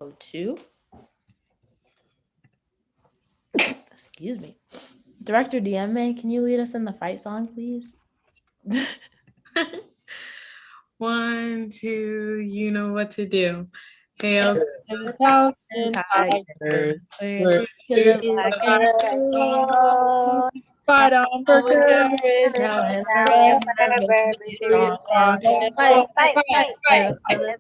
2. Excuse me. Director DMA, can you lead us in the fight song, please? 1, 2, you know what to do. Hail to the Falcon Tigers, we're shooting like our fight on for courage now and forever. Strong, fight.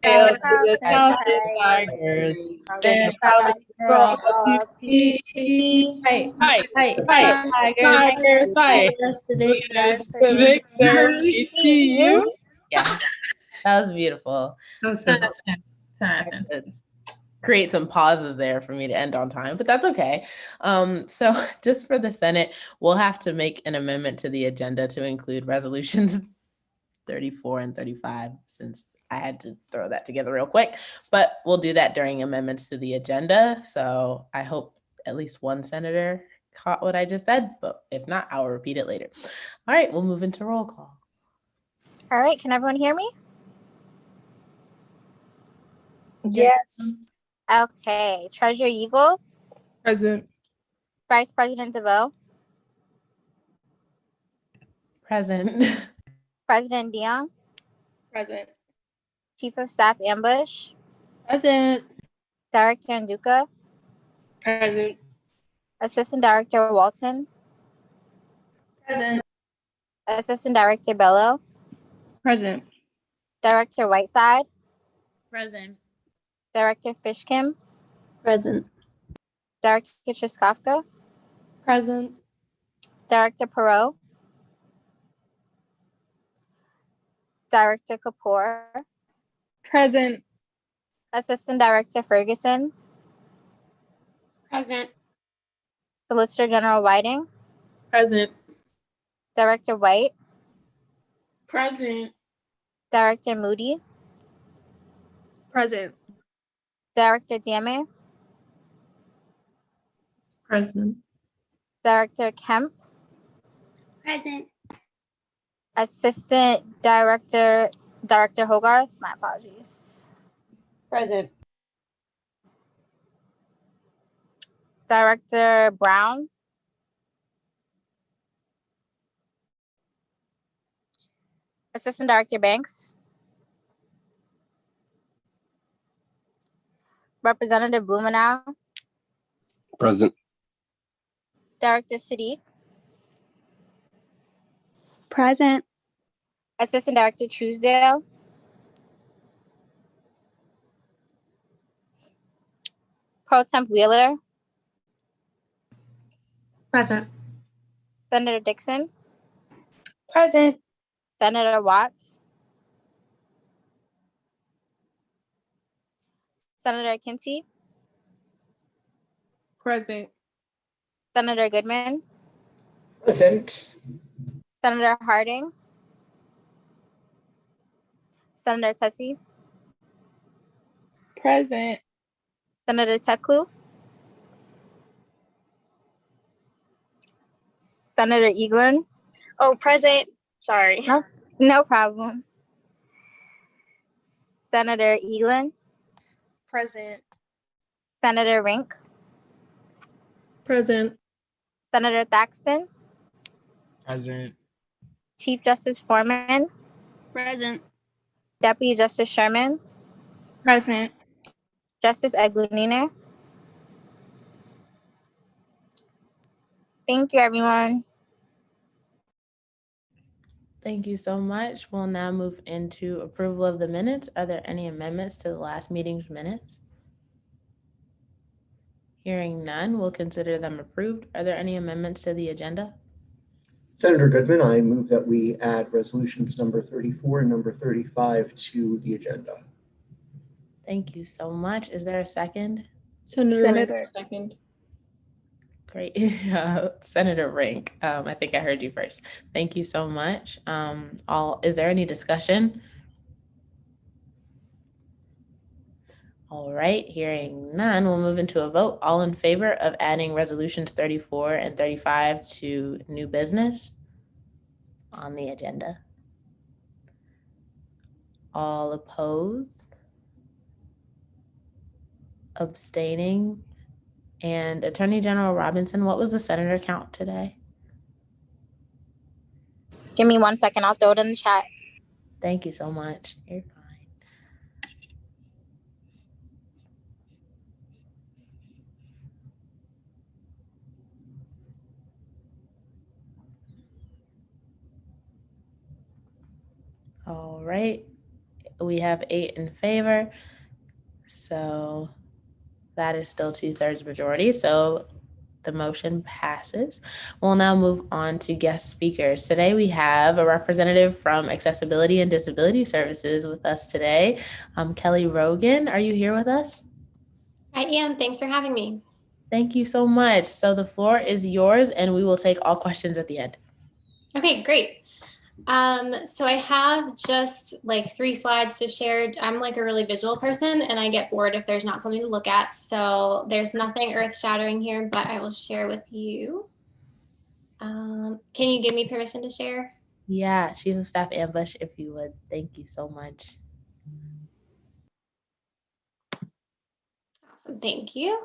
Hail to the Falcon Tigers, stand proudly for all to see. Fight. Tigers, fight. The victory to you. Yeah, that was beautiful. That was so good. Create some pauses there for me to end on time, but that's okay. So just for the Senate, we'll have to make an amendment to the agenda to include resolutions 34 and 35, since I had to throw that together real quick, but we'll do that during amendments to the agenda. So I hope at least one senator caught what I just said, but if not, I'll repeat it later. All right, we'll move into roll call. All right, can everyone hear me? Yes. Okay, Treasurer Eagle, Present. Vice President DeVoe, Present. President Dion, Present. Chief of Staff Ambush, Present. Director Nduka, Present. Assistant Director Walton, Present. Assistant Director Bello, Present. Director Whiteside, Present. Director Fishkim, Present. Director Triskovka, Present. Director Perot, Director Kapoor, Present. Assistant Director Ferguson, Present. Solicitor General Whiting, Present. Director White, Present. Director Moody, Present. Director Diame, Present. Director Kemp, Present. Assistant Director Hogarth, my apologies, Present. Director Brown, Assistant Director Banks, Representative Blumenau, Present. Director Sadiq, Present. Assistant Director Truesdale, Pro Temp Wheeler, Present. Senator Dixon, Present. Senator Watts, Senator Kinsey, Present. Senator Goodman, Present. Senator Harding, Senator Tessie, Present. Senator Teklu, Senator Eaglin. Oh, present. Sorry. No problem. Senator Eaglin, Present. Senator Rink, Present. Senator Thaxton, Present. Chief Justice Foreman, Present. Deputy Justice Sherman, Present. Justice Eglunine. Thank you, everyone. Thank you so much. We'll now move into approval of the minutes. Are there any amendments to the last meeting's minutes? Hearing none, we'll consider them approved. Are there any amendments to the agenda? Senator Goodman, I move that we add resolutions number 34 and number 35 to the agenda. Thank you so much. Is there a second? Senator. Second. Great. Senator Rink, I think I heard you first. Thank you so much. Is there any discussion? All right, hearing none, we'll move into a vote. All in favor of adding resolutions 34 and 35 to new business on the agenda? All opposed? abstaining. And Attorney General Robinson, what was the senator count today? Give me 1 second. I'll throw it in the chat. Thank you so much. You're fine. All right. We have 8 in favor. So that is still 2/3 majority. So the motion passes. We'll now move on to guest speakers. Today we have a representative from Accessibility and Disability Services with us today. Kelly Rogan, are you here with us? I am. Thanks for having me. Thank you so much. So the floor is yours and we will take all questions at the end. Okay, great. So I have just like 3 slides to share. I'm like a really visual person and I get bored if there's not something to look at. So there's nothing earth-shattering here, but I will share with you. Can you give me permission to share? Yeah, Chief of Staff Ambush, if you would. Thank you so much. Awesome, thank you.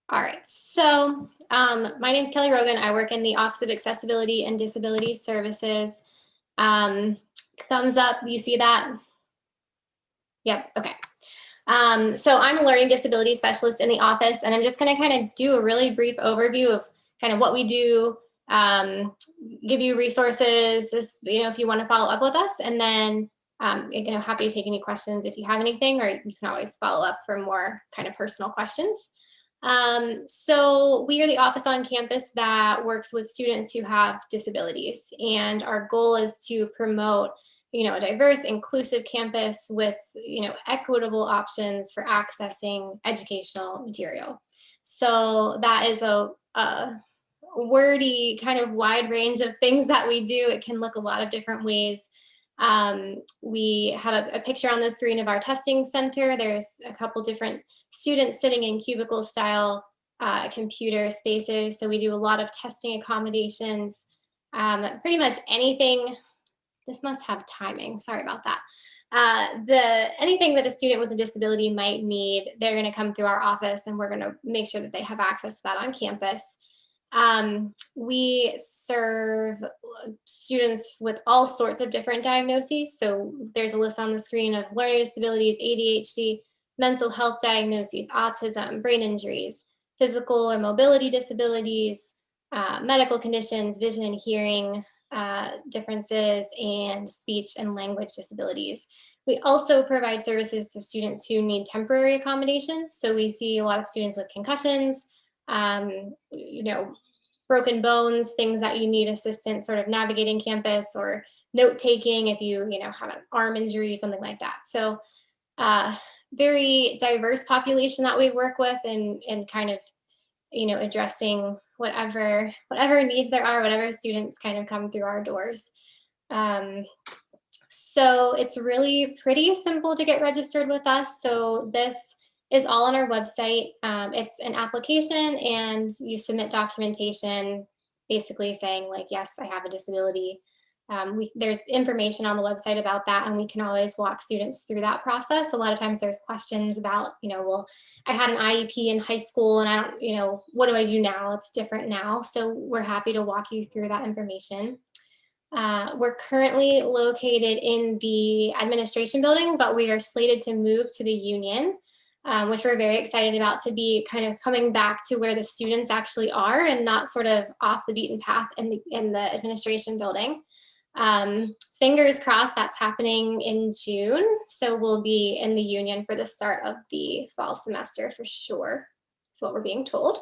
All right, so my name is Kelly Rogan. I work in the Office of Accessibility and Disability Services. Thumbs up, you see that? Yep, okay. So I'm a learning disability specialist in the office, and I'm just gonna kind of do a really brief overview of kind of what we do, give you resources, if you wanna follow up with us, and then happy to take any questions if you have anything, or you can always follow up for more kind of personal questions. So we are the office on campus that works with students who have disabilities, and our goal is to promote, a diverse, inclusive campus with, equitable options for accessing educational material. So that is a wordy kind of wide range of things that we do. It can look a lot of different ways. We have a picture on the screen of our testing center. There's a couple different students sitting in cubicle style computer spaces. So we do a lot of testing accommodations, pretty much anything. This must have timing, sorry about that. Anything that a student with a disability might need, they're gonna come through our office and we're gonna make sure that they have access to that on campus. We serve students with all sorts of different diagnoses. So there's a list on the screen of learning disabilities, ADHD, mental health diagnoses, autism, brain injuries, physical or mobility disabilities, medical conditions, vision and hearing differences, and speech and language disabilities. We also provide services to students who need temporary accommodations. So we see a lot of students with concussions, broken bones, things that you need assistance sort of navigating campus, or note taking if you have an arm injury, something like that. So very diverse population that we work with, and kind of addressing whatever needs there are, whatever students kind of come through our doors. So it's really pretty simple to get registered with us. So this is all on our website. It's an application, and you submit documentation basically saying like, yes, I have a disability. There's information on the website about that, and we can always walk students through that process. A lot of times there's questions about, well, I had an IEP in high school and I don't, what do I do now? It's different now. So we're happy to walk you through that information. We're currently located in the administration building, but we are slated to move to the Union, which we're very excited about, to be kind of coming back to where the students actually are and not sort of off the beaten path in the administration building. Fingers crossed that's happening in June. So we'll be in the Union for the start of the fall semester for sure. That's what we're being told.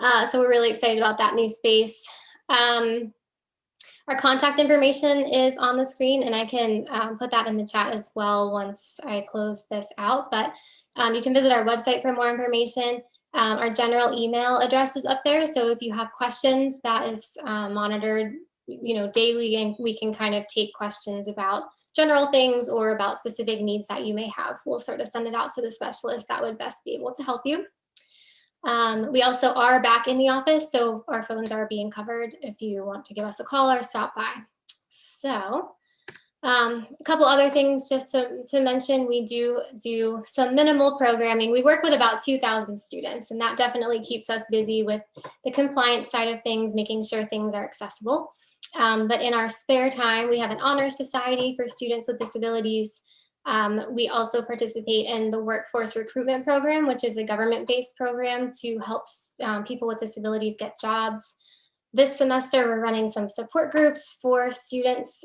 So we're really excited about that new space. Our contact information is on the screen, and I can put that in the chat as well once I close this out. But you can visit our website for more information. Our general email address is up there. So if you have questions, that is monitored daily, and we can kind of take questions about general things or about specific needs that you may have. We'll sort of send it out to the specialist that would best be able to help you. We also are back in the office, so our phones are being covered if you want to give us a call or stop by. So A couple other things just to mention, we do some minimal programming. We work with about 2,000 students, and that definitely keeps us busy with the compliance side of things, making sure things are accessible. But in our spare time, we have an honor society for students with disabilities. We also participate in the Workforce Recruitment Program, which is a government-based program to help people with disabilities get jobs. This semester, we're running some support groups for students,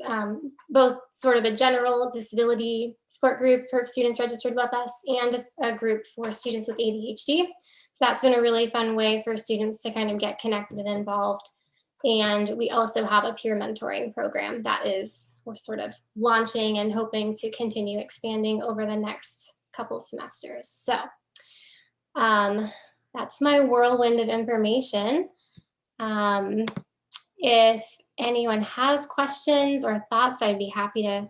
both sort of a general disability support group for students registered with us and a group for students with ADHD. So that's been a really fun way for students to kind of get connected and involved. And we also have a peer mentoring program that we're sort of launching and hoping to continue expanding over the next couple semesters. So that's my whirlwind of information. If anyone has questions or thoughts, I'd be happy to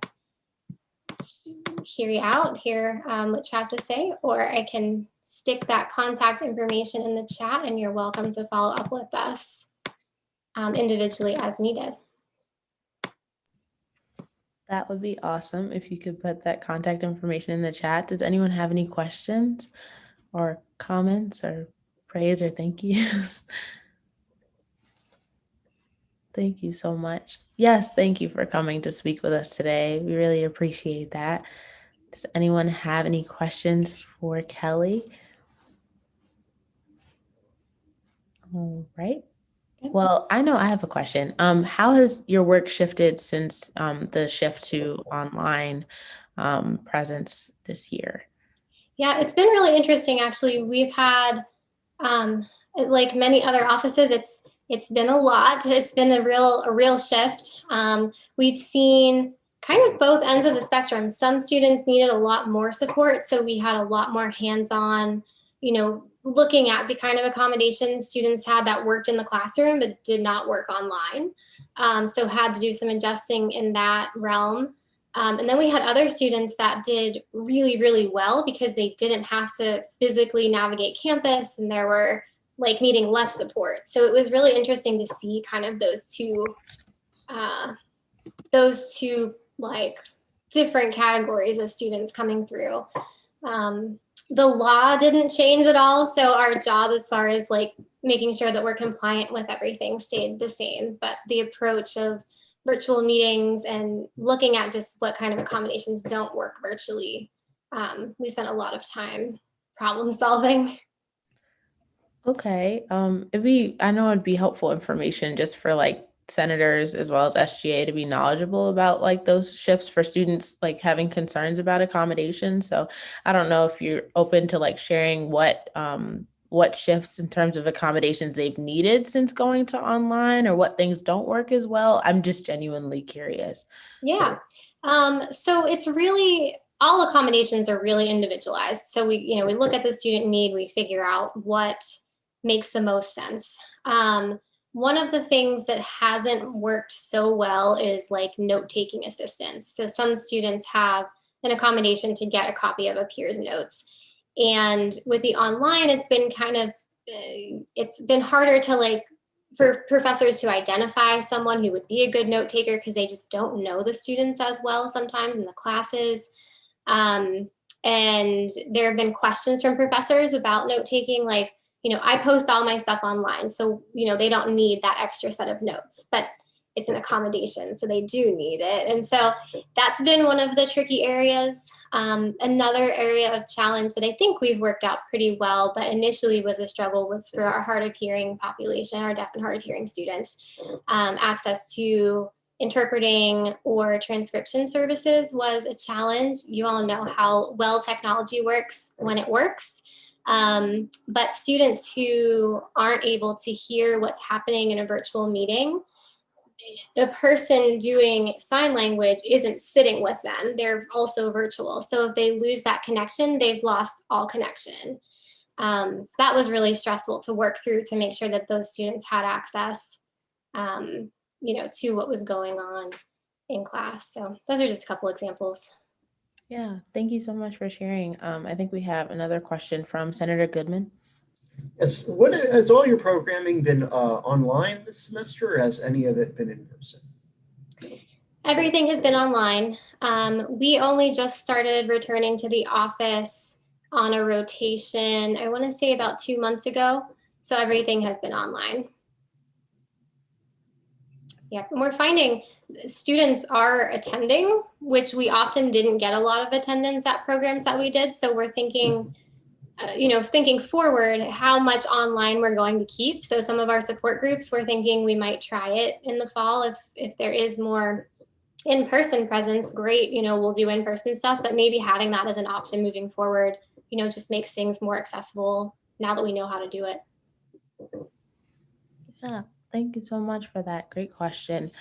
hear you out, hear what you have to say, or I can stick that contact information in the chat, and you're welcome to follow up with us individually as needed. That would be awesome if you could put that contact information in the chat. Does anyone have any questions or comments or praise or thank yous? Thank you so much. Yes, thank you for coming to speak with us today. We really appreciate that. Does anyone have any questions for Kelly? All right. Well, I know I have a question. How has your work shifted since the shift to online presence this year? Yeah, it's been really interesting, actually. We've had, like many other offices, it's been a lot. It's been a real shift. We've seen kind of both ends of the spectrum. Some students needed a lot more support, so we had a lot more hands-on, looking at the kind of accommodations students had that worked in the classroom but did not work online. So had to do some adjusting in that realm. And then we had other students that did really, really well because they didn't have to physically navigate campus, and there were like needing less support. So it was really interesting to see kind of those two like different categories of students coming through. The law didn't change at all, so our job as far as like making sure that we're compliant with everything stayed the same, but the approach of virtual meetings and looking at just what kind of accommodations don't work virtually, we spent a lot of time problem solving. Okay. I know it'd be helpful information just for like senators as well as SGA to be knowledgeable about like those shifts for students like having concerns about accommodation. So I don't know if you're open to like sharing what shifts in terms of accommodations they've needed since going to online, or what things don't work as well. I'm just genuinely curious. Yeah. So it's really, all accommodations are really individualized. So we look at the student need, we figure out what makes the most sense. One of the things that hasn't worked so well is like note-taking assistance. So some students have an accommodation to get a copy of a peer's notes. And with the online, it's been harder to like, for professors to identify someone who would be a good note taker because they just don't know the students as well sometimes in the classes. And there have been questions from professors about note taking, like, I post all my stuff online, so, they don't need that extra set of notes, but it's an accommodation, so they do need it. And so that's been one of the tricky areas. Another area of challenge that I think we've worked out pretty well, but initially was a struggle, was for our hard of hearing population, our deaf and hard of hearing students. Access to interpreting or transcription services was a challenge. You all know how well technology works when it works. But students who aren't able to hear what's happening in a virtual meeting, the person doing sign language isn't sitting with them. They're also virtual. So if they lose that connection, they've lost all connection. So that was really stressful to work through to make sure that those students had access, to what was going on in class. So those are just a couple examples. Yeah, thank you so much for sharing. I think we have another question from Senator Goodman. Yes, has all your programming been online this semester, or has any of it been in person? Everything has been online. We only just started returning to the office on a rotation, I want to say about 2 months ago. So everything has been online. Yeah, and we're finding students are attending, which we often didn't get a lot of attendance at programs that we did. So we're thinking, thinking forward, how much online we're going to keep. So some of our support groups, we're thinking we might try it in the fall if there is more in-person presence. Great, we'll do in-person stuff, but maybe having that as an option moving forward, just makes things more accessible now that we know how to do it. Yeah, thank you so much for that. Great question.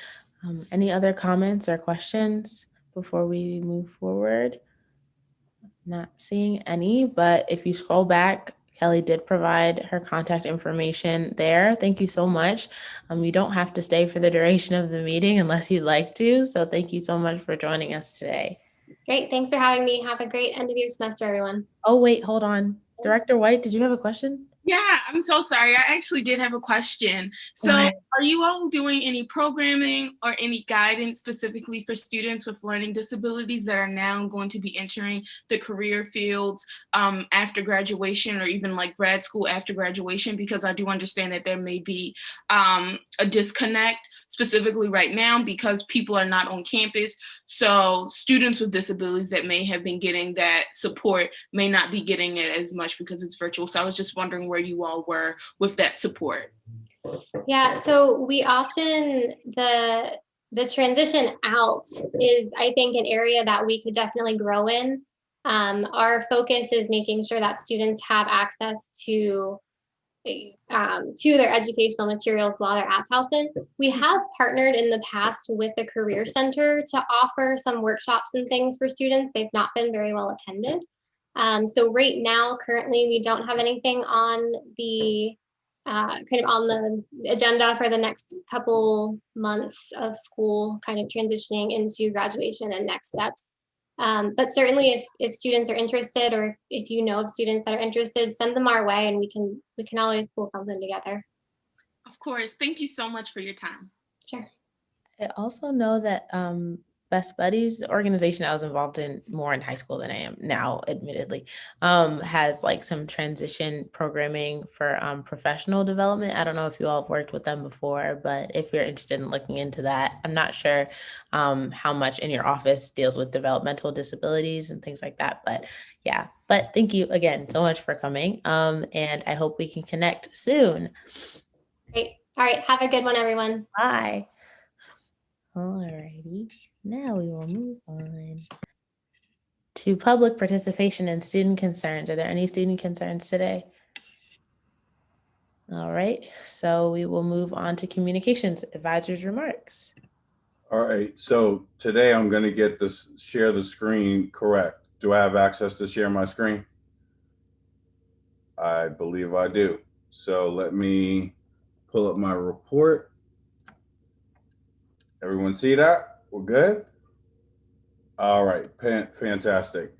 Any other comments or questions before we move forward? Not seeing any, but if you scroll back, Kelly did provide her contact information there. Thank you so much. You don't have to stay for the duration of the meeting unless you'd like to. So thank you so much for joining us today. Great. Thanks for having me. Have a great end of your semester, everyone. Oh, wait, hold on. Director White, did you have a question? Yeah, I'm so sorry. I actually did have a question. So are you all doing any programming or any guidance specifically for students with learning disabilities that are now going to be entering the career fields after graduation, or even like grad school after graduation? Because I do understand that there may be a disconnect specifically right now because people are not on campus. So students with disabilities that may have been getting that support may not be getting it as much because it's virtual. So I was just wondering where you all were with that support. Yeah, so we often, the transition out is, I think, an area that we could definitely grow in. Our focus is making sure that students have access to their educational materials while they're at Towson. We have partnered in the past with the Career Center to offer some workshops and things for students. They've not been very well attended. So right now, currently, we don't have anything on the kind of on the agenda for the next couple months of school, kind of transitioning into graduation and next steps. But certainly if students are interested, or if you know of students that are interested, send them our way and we can always pull something together. Of course. Thank you so much for your time. Sure. I also know that Best Buddies, the organization I was involved in more in high school than I am now, admittedly, has like some transition programming for professional development. I don't know if you all have worked with them before, but if you're interested in looking into that, I'm not sure how much in your office deals with developmental disabilities and things like that. But yeah, but thank you again so much for coming. And I hope we can connect soon. Great. All right. Have a good one, everyone. Bye. Alrighty, now we will move on to public participation and student concerns. Are there any student concerns today? All right, so we will move on to communications advisors' remarks. All right, so today I'm going to get this share the screen correct. Do I have access to share my screen? I believe I do. So let me pull up my report. Everyone see that? We're good? All right, fantastic.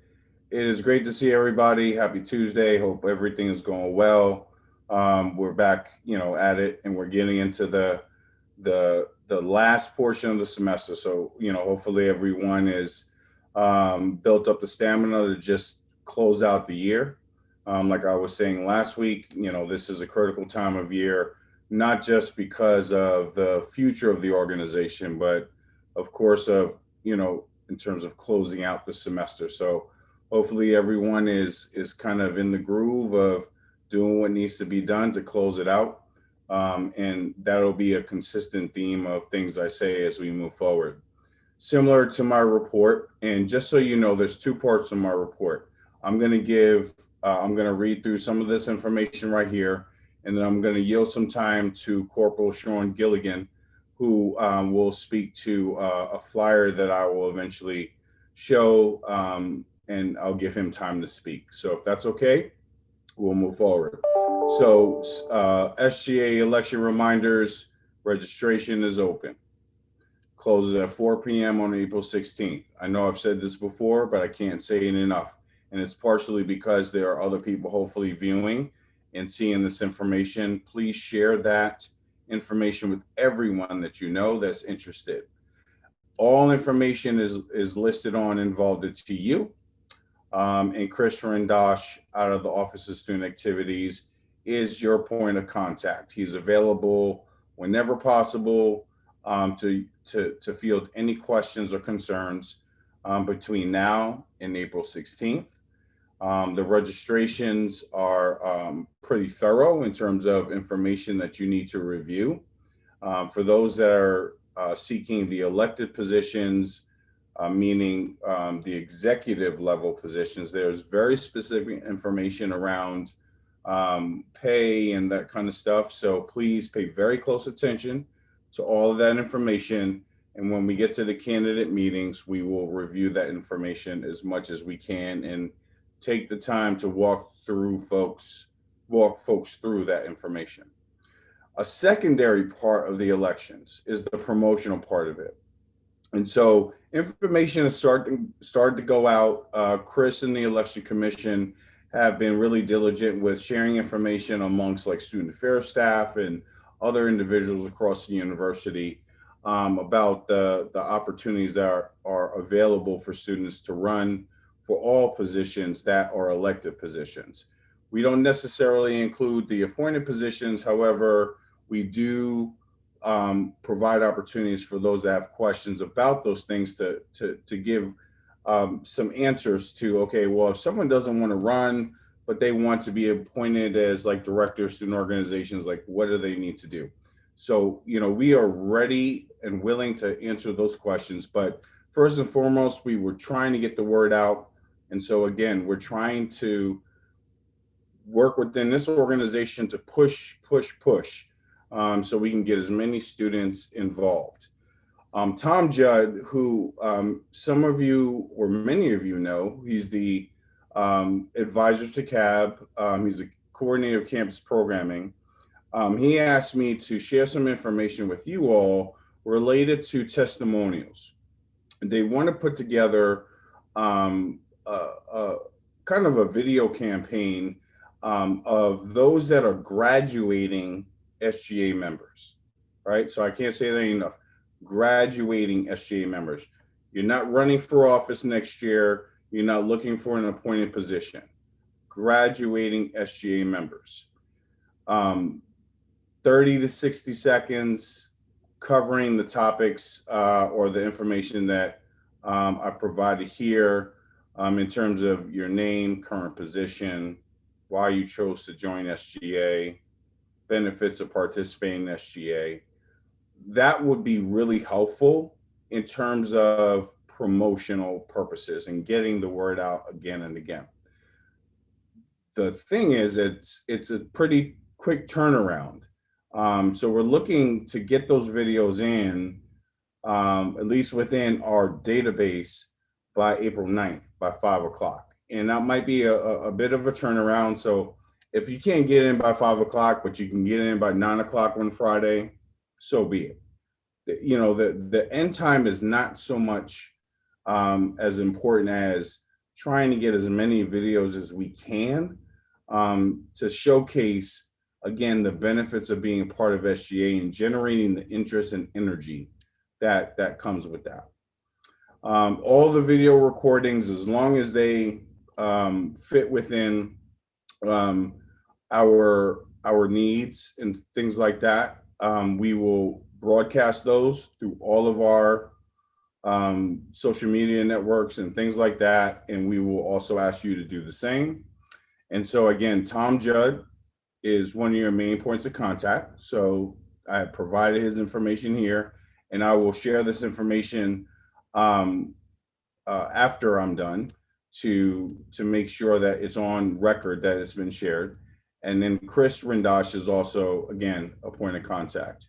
It is great to see everybody. Happy Tuesday. Hope everything is going well. We're back, at it, and we're getting into the last portion of the semester. So, hopefully everyone is built up the stamina to just close out the year. Like I was saying last week, this is a critical time of year, not just because of the future of the organization, but of course of, in terms of closing out the semester. So hopefully everyone is kind of in the groove of doing what needs to be done to close it out. And that'll be a consistent theme of things I say as we move forward. Similar to my report, and just so you know, there's two parts of my report. I'm going to read through some of this information right here, and then I'm going to yield some time to Corporal Sean Gilligan, who will speak to a flyer that I will eventually show, and I'll give him time to speak. So if that's okay, we'll move forward. So Sga Election Reminders registration is open. Closes at 4 p.m. on April 16th. I know I've said this before, but I can't say it enough. And it's partially because there are other people hopefully viewing and seeing this information. Please share that information with everyone that you know that's interested. All information is listed on Involved at TU. And Chris Rendosh out of the Office of Student Activities is your point of contact. He's available whenever possible to field any questions or concerns between now and April 16th. The registrations are pretty thorough in terms of information that you need to review. For those that are seeking the elected positions, meaning the executive level positions, there's very specific information around pay and that kind of stuff. So please pay very close attention to all of that information. And when we get to the candidate meetings, we will review that information as much as we can and take the time to walk folks through that information. A secondary part of the elections is the promotional part of it. And so information is starting to go out. Chris and the Election Commission have been really diligent with sharing information amongst like student affairs staff and other individuals across the university about the opportunities that are available for students to run for all positions that are elected positions. We don't necessarily include the appointed positions. However, we do provide opportunities for those that have questions about those things to give some answers to, okay, well, if someone doesn't want to run, but they want to be appointed as like director of student organizations, like what do they need to do? So, you know, we are ready and willing to answer those questions. But first and foremost, we were trying to get the word out. And so again, we're trying to work within this organization to push, so we can get as many students involved. Tom Judd, who some of you or many of you know, he's the advisor to CAB. He's a coordinator of campus programming. He asked me to share some information with you all related to testimonials. They want to put together kind of a video campaign of those that are graduating SGA members, right? So I can't say that enough. Graduating SGA members. You're not running for office next year. You're not looking for an appointed position. Graduating SGA members. 30 to 60 seconds covering the topics or the information that I've provided here in terms of your name, current position, why you chose to join SGA, benefits of participating in SGA. That would be really helpful in terms of promotional purposes and getting the word out again and again. The thing is, it's a pretty quick turnaround. So we're looking to get those videos in, at least within our database by April 9th, by 5 o'clock. And that might be a bit of a turnaround. So if you can't get in by 5 o'clock, but you can get in by 9 o'clock on Friday, so be it. You know, the end time is not so much as important as trying to get as many videos as we can to showcase, again, the benefits of being part of SGA and generating the interest and energy that comes with that. All the video recordings, as long as they fit within our needs and things like that, we will broadcast those through all of our social media networks and things like that. And we will also ask you to do the same. And so again, Tom Judd is one of your main points of contact. So I have provided his information here, and I will share this information after I'm done to make sure that it's on record that it's been shared. And then Chris Rendosh is also, again, a point of contact.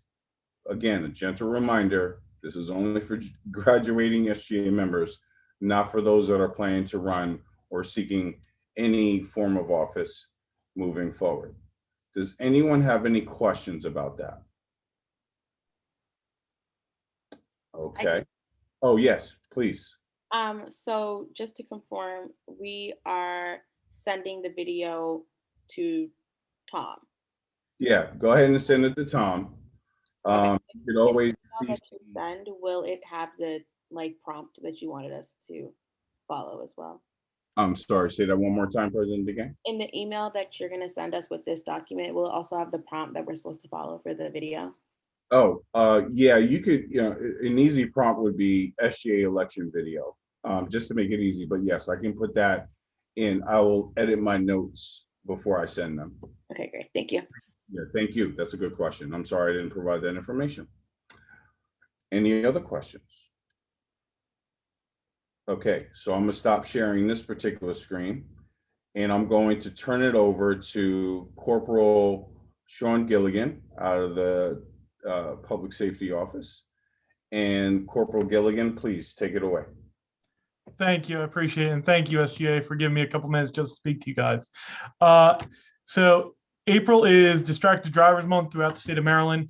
Again, a gentle reminder, this is only for graduating SGA members, not for those that are planning to run or seeking any form of office moving forward. Does anyone have any questions about that? Okay. Oh, yes, please. So just to confirm, we are sending the video to Tom. Yeah, go ahead and send it to Tom. Okay. You could always see. Send, will it have the like prompt that you wanted us to follow as well. I'm sorry, say that one more time, President DeGay. In the email that you're going to send us with this document, we'll also have the prompt that we're supposed to follow for the video. Oh, yeah, you could, an easy prompt would be SGA election video, just to make it easy. But yes, I can put that in. I will edit my notes before I send them. Okay, great. Thank you. Yeah, thank you. That's a good question. I'm sorry I didn't provide that information. Any other questions? Okay, so I'm gonna stop sharing this particular screen and I'm going to turn it over to Corporal Sean Gilligan out of the Public Safety Office. And Corporal Gilligan, please take it away. Thank you, I appreciate it. And thank you, SGA, for giving me a couple minutes just to speak to you guys. So April is Distracted Drivers Month throughout the state of Maryland.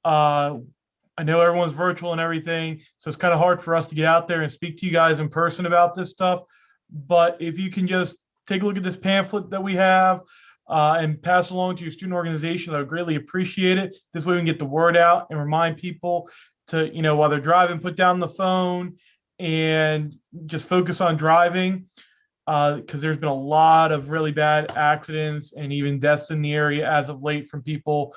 I know everyone's virtual and everything, so it's kind of hard for us to get out there and speak to you guys in person about this stuff. But if you can just take a look at this pamphlet that we have and pass along to your student organization, I would greatly appreciate it. This way we can get the word out and remind people to, while they're driving, put down the phone and just focus on driving, because there's been a lot of really bad accidents and even deaths in the area as of late from people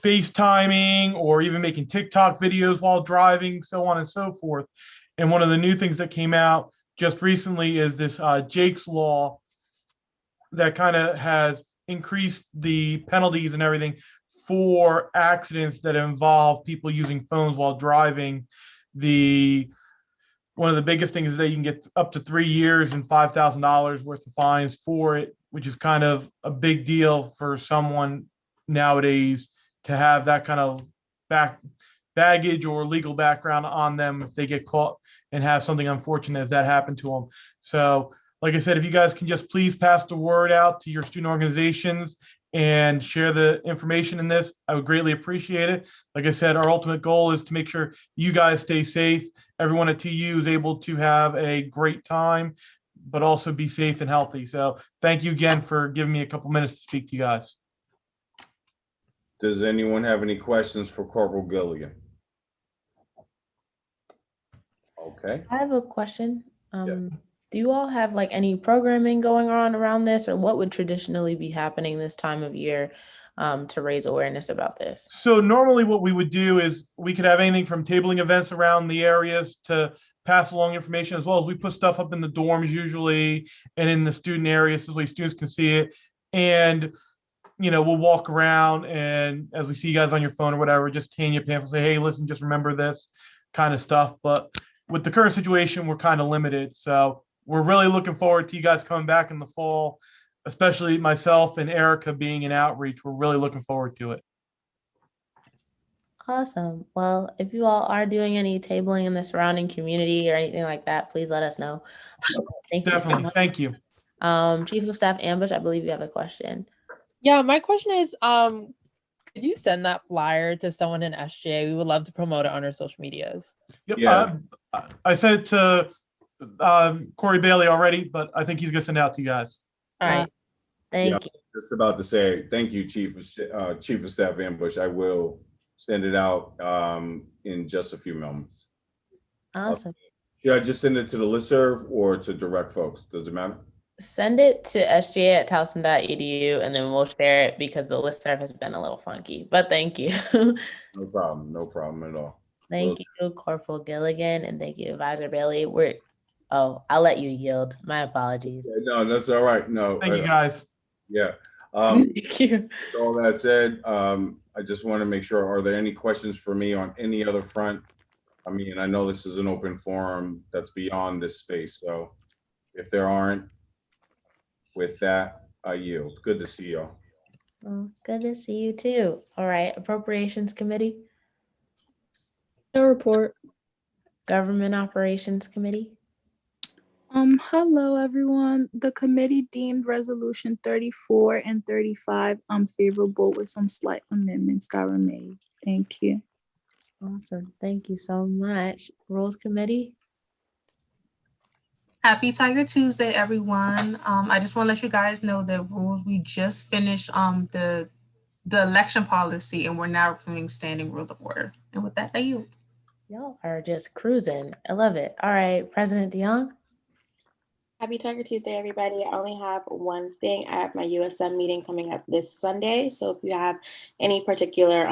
FaceTiming or even making TikTok videos while driving, so on and so forth. And one of the new things that came out just recently is this Jake's Law that kind of has increased the penalties and everything for accidents that involve people using phones while driving. One of the biggest things is that you can get up to 3 years and $5,000 worth of fines for it, which is kind of a big deal for someone nowadays to have that kind of baggage or legal background on them if they get caught and have something unfortunate as that happened to them. So, like I said, if you guys can just please pass the word out to your student organizations and share the information in this, I would greatly appreciate it. Like I said, our ultimate goal is to make sure you guys stay safe. Everyone at TU is able to have a great time, but also be safe and healthy. So thank you again for giving me a couple minutes to speak to you guys. Does anyone have any questions for Corporal Gilligan? Okay. I have a question. Do you all have like any programming going on around this, or what would traditionally be happening this time of year to raise awareness about this? So normally what we would do is we could have anything from tabling events around the areas to pass along information, as well as we put stuff up in the dorms usually and in the student areas so the students can see it. And we'll walk around, and as we see you guys on your phone or whatever, just hand you a pamphlet, say, hey, listen, just remember this kind of stuff. But with the current situation, we're kind of limited. So we're really looking forward to you guys coming back in the fall, especially myself and Erica being in outreach. We're really looking forward to it. Awesome. Well, if you all are doing any tabling in the surrounding community or anything like that, please let us know. Thank you. Definitely. Thank you. Chief of Staff Ambush, I believe you have a question. Yeah, my question is, could you send that flyer to someone in SGA? We would love to promote it on our social medias. Yep. Yeah. I sent it to Corey Bailey already, but I think he's gonna send it out to you guys. All right. Thank you. Just about to say thank you, Chief of Staff Ambush. I will send it out in just a few moments. Awesome. Should I just send it to the listserv or to direct folks? Does it matter? Send it to sga@towson.edu and then we'll share it, because the listserv has been a little funky, but thank you. No problem. No problem at all. Thank you, Corporal Gilligan, and thank you, Advisor Bailey. I'll let you yield. My apologies. Yeah, no, that's all right. No. Thank you, guys. Yeah. Thank you. With all that said, I just want to make sure, are there any questions for me on any other front? I mean, I know this is an open forum that's beyond this space. So if there aren't, with that, I yield. Good to see y'all. Well, good to see you too. All right, Appropriations Committee. No report. Government Operations Committee. Hello everyone. The committee deemed resolution 34 and 35 unfavorable with some slight amendments that were made. Thank you. Awesome. Thank you so much. Rules Committee. Happy Tiger Tuesday, everyone. I just want to let you guys know the rules. We just finished the election policy, and we're now reviewing standing rules of order. And with that, I yield. Y'all are just cruising. I love it. All right, President DeYoung. Happy Tiger Tuesday, everybody. I only have one thing. I have my USM meeting coming up this Sunday. So if you have any particular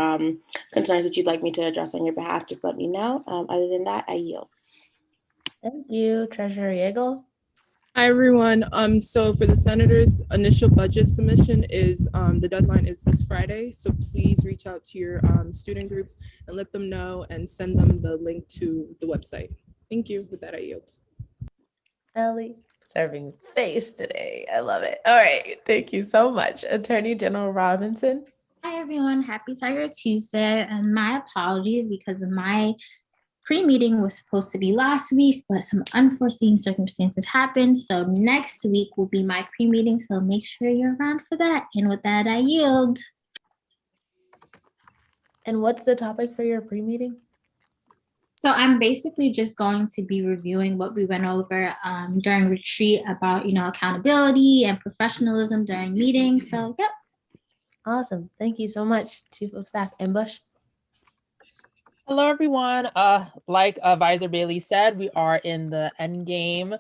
concerns that you'd like me to address on your behalf, just let me know. Other than that, I yield. Thank you, Treasurer Yeagle. Hi, everyone. So for the senators, initial budget submission is, the deadline is this Friday. So please reach out to your student groups and let them know and send them the link to the website. Thank you. With that, I yield. Ellie, serving face today. I love it. All right. Thank you so much. Attorney General Robinson. Hi, everyone. Happy Tiger Tuesday. And my apologies because my pre-meeting was supposed to be last week, but some unforeseen circumstances happened. So next week will be my pre-meeting. So make sure you're around for that. And with that, I yield. And what's the topic for your pre-meeting? So I'm basically just going to be reviewing what we went over during retreat about, accountability and professionalism during meetings. So, yep. Awesome. Thank you so much, Chief of Staff Ambush. Hello, everyone. Like Visor Bailey said, we are in the end game.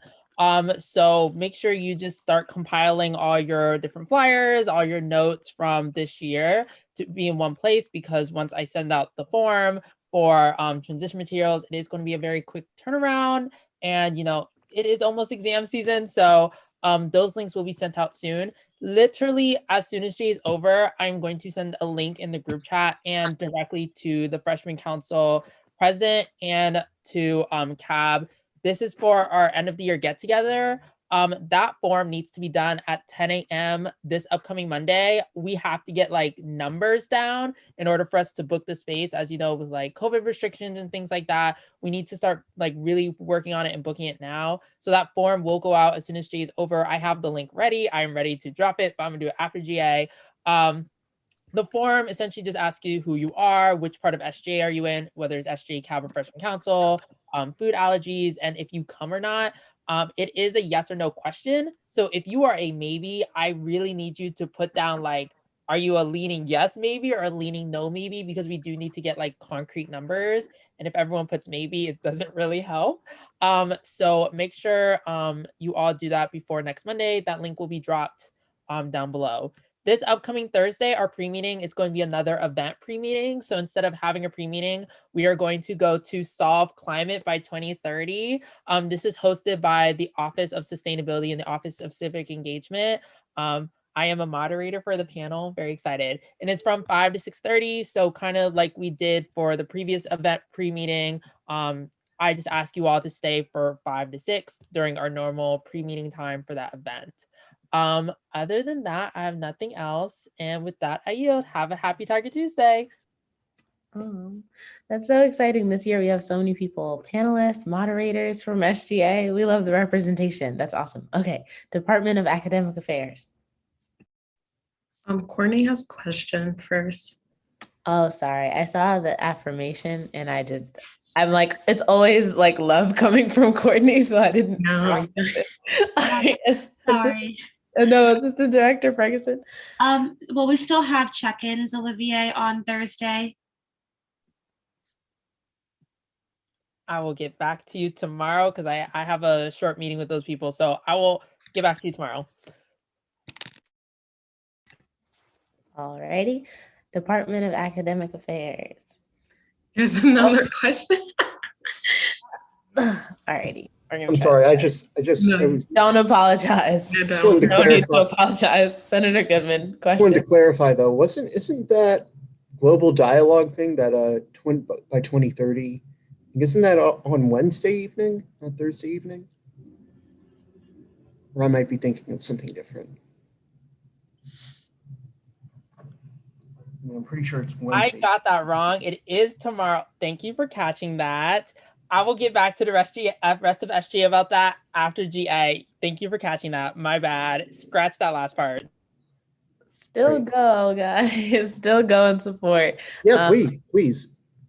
So make sure you just start compiling all your different flyers, all your notes from this year to be in one place, because once I send out the form for transition materials, it is going to be a very quick turnaround. And, it is almost exam season. So those links will be sent out soon. Literally, as soon as J is over, I'm going to send a link in the group chat and directly to the Freshman Council president and to CAB. This is for our end of the year get together. That form needs to be done at 10 a.m. this upcoming Monday. We have to get numbers down in order for us to book the space. As you know, with COVID restrictions and things like that, we need to start really working on it and booking it now. So that form will go out as soon as J is over. I have the link ready. I'm ready to drop it, but I'm gonna do it after GA. The form essentially just asks you who you are, which part of SJ are you in, whether it's SJ, CAB, or Freshman Council, food allergies, and if you come or not. It is a yes or no question. So if you are a maybe, I really need you to put down are you a leaning yes maybe or a leaning no maybe, because we do need to get concrete numbers. And if everyone puts maybe, it doesn't really help. So make sure you all do that before next Monday. That link will be dropped down below. This upcoming Thursday, our pre-meeting is going to be another event pre-meeting. So instead of having a pre-meeting, we are going to go to Solve Climate by 2030. This is hosted by the Office of Sustainability and the Office of Civic Engagement. I am a moderator for the panel, very excited. And it's from 5 to 6:30. So kind of like we did for the previous event pre-meeting, I just ask you all to stay for 5 to 6 during our normal pre-meeting time for that event. Other than that, I have nothing else. And with that, I yield. Have a happy Tiger Tuesday. That's so exciting. This year we have so many people, panelists, moderators from SGA. We love the representation. That's awesome. Okay, Department of Academic Affairs. Courtney has a question first. Oh, sorry. I saw the affirmation and I'm like, it's always love coming from Courtney, so I didn't know. Sorry. No, Assistant Director Ferguson. Well, we still have check-ins, Olivier, on Thursday. I will get back to you tomorrow because I have a short meeting with those people. So I will get back to you tomorrow. All righty. Department of Academic Affairs. There's another question. All righty. I'm sorry. I just don't apologize. No need to apologize. Senator Goodman, question. I wanted to clarify though, isn't that global dialogue thing that by 2030? Isn't that on Wednesday evening, not Thursday evening? Or I might be thinking of something different. I'm pretty sure it's Wednesday. I got that wrong. It is tomorrow. Thank you for catching that. I will get back to the rest of SG about that after GA. Thank you for catching that. My bad. Scratch that last part. Still go, guys. Still go and support. Yeah, please.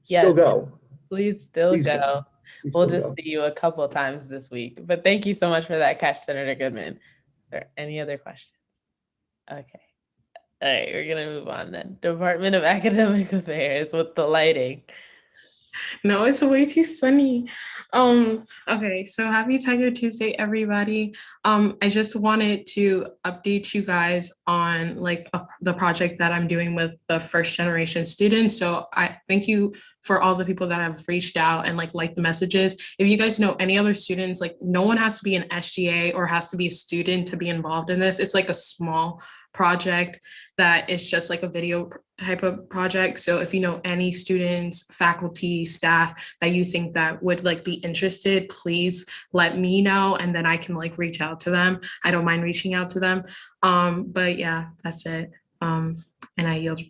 Still go. Please still go. We'll just see you a couple times this week. But thank you so much for that catch, Senator Goodman. Are there any other questions? Okay. All right, we're going to move on then. Department of Academic Affairs with the lighting. No, it's way too sunny. Okay, so happy Tiger Tuesday, everybody. I just wanted to update you guys on the project that I'm doing with the first generation students. So I thank you for all the people that have reached out and liked the messages. If you guys know any other students, no one has to be an SGA or has to be a student to be involved in this. It's a small project that is just a video type of project. So if you know any students, faculty, staff that you think that would be interested, please let me know and then I can reach out to them. I don't mind reaching out to them. But yeah, that's it. And I yield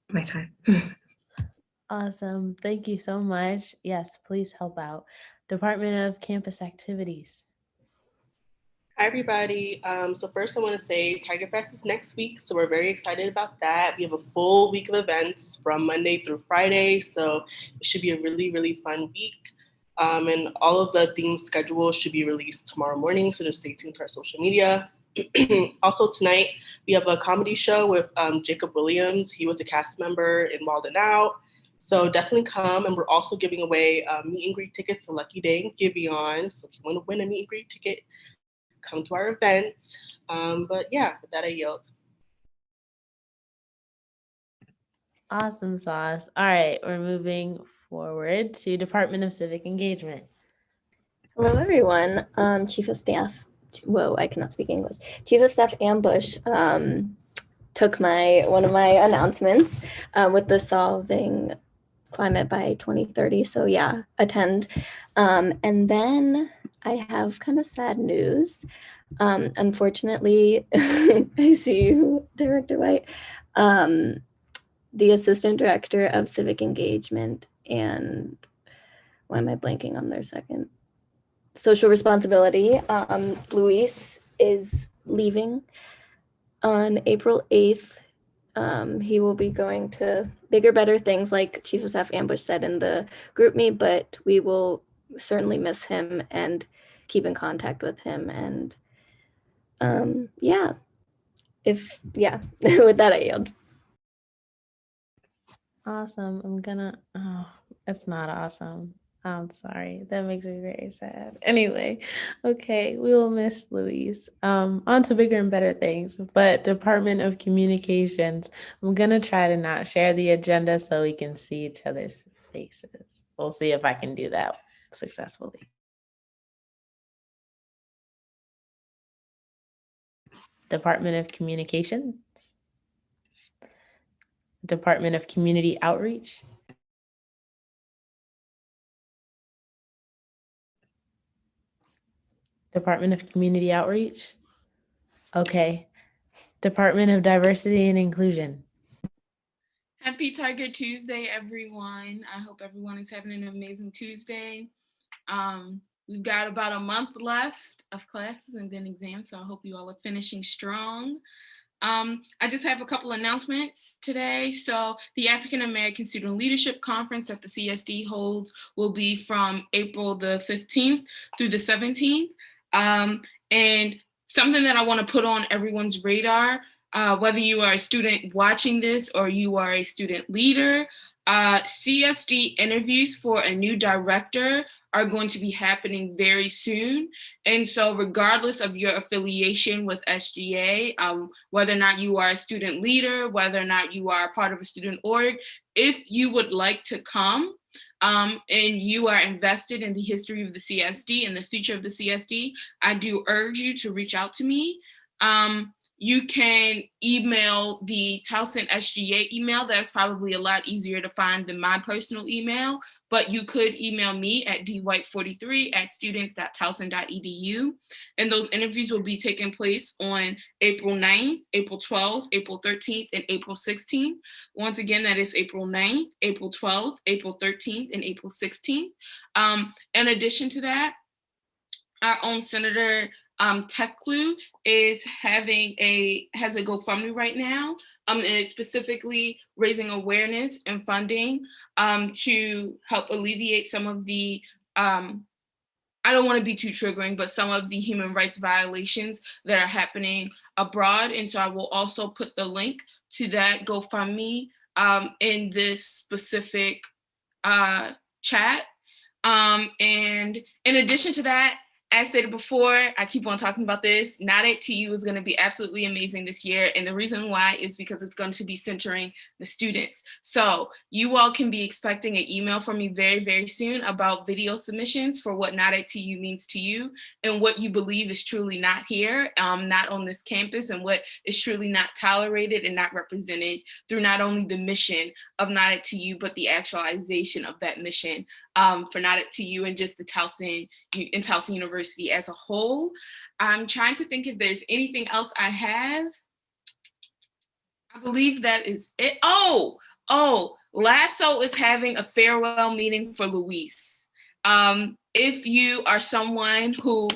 my time. Awesome. Thank you so much. Yes, please help out. Department of Campus Activities. Hi, everybody. So first I want to say Tiger Fest is next week, so we're very excited about that. We have a full week of events from Monday through Friday, so it should be a really, really fun week. And all of the theme schedules should be released tomorrow morning, so just stay tuned to our social media. Also tonight, we have a comedy show with Jacob Williams. He was a cast member in Wild 'N Out. So definitely come, and we're also giving away meet and greet tickets to Lucky Day and Giveon. So if you want to win a meet and greet ticket, come to our event. But yeah, with that I yield. Awesome sauce. All right, we're moving forward to Department of Civic Engagement. Hello, everyone. Chief of Staff, whoa, I cannot speak English. Chief of Staff Ambush took one of my announcements with the Solving Climate by 2030. So yeah, attend. And then I have kind of sad news. Unfortunately, I see you, Director White. The Assistant Director of Civic Engagement and why am I blanking on their second? Social Responsibility, Luis is leaving on April 8th. He will be going to bigger, better things like Chief of Staff Ambush said in the group meet, but we will certainly miss him and keep in contact with him. And with that I yield. Awesome. It's not awesome. I'm sorry. That makes me very sad. Anyway, okay, we will miss Louise. On to bigger and better things, but Department of Communications. I'm gonna try to not share the agenda so we can see each other's faces. We'll see if I can do that successfully. Department of Communications. Department of Community Outreach. Department of Community Outreach. Okay. Department of Diversity and Inclusion. Happy Tiger Tuesday, everyone. I hope everyone is having an amazing Tuesday. We've got about a month left of classes and then exams, so I hope you all are finishing strong. I just have a couple announcements today. So the African American Student Leadership Conference that the CSD holds will be from April the 15th through the 17th. And something that I want to put on everyone's radar, whether you are a student watching this or you are a student leader, CSD interviews for a new director are going to be happening very soon. And so regardless of your affiliation with SGA, whether or not you are a student leader, whether or not you are a part of a student org, if you would like to come and you are invested in the history of the CSD and the future of the CSD, I do urge you to reach out to me. You can email the Towson SGA email. That's probably a lot easier to find than my personal email, but you could email me at dwight43@students.towson.edu. And those interviews will be taking place on April 9th, April 12th, April 13th, and April 16th. Once again, that is April 9th, April 12th, April 13th, and April 16th. In addition to that, our own Senator Teklu has a GoFundMe right now, and it's specifically raising awareness and funding to help alleviate some of the, I don't want to be too triggering, but some of the human rights violations that are happening abroad. And so I will also put the link to that GoFundMe in this specific chat. And in addition to that, as stated before, I keep on talking about this, Not at TU is going to be absolutely amazing this year. And the reason why is because it's going to be centering the students. So you all can be expecting an email from me very, very soon about video submissions for what Not at TU means to you and what you believe is truly not here, not on this campus, and what is truly not tolerated and not represented through not only the mission of Not at TU, but the actualization of that mission for Not at TU and just the Towson University as a whole. I'm trying to think if there's anything else I have. I believe that is it. Oh, LASSO is having a farewell meeting for Luis. If you are someone who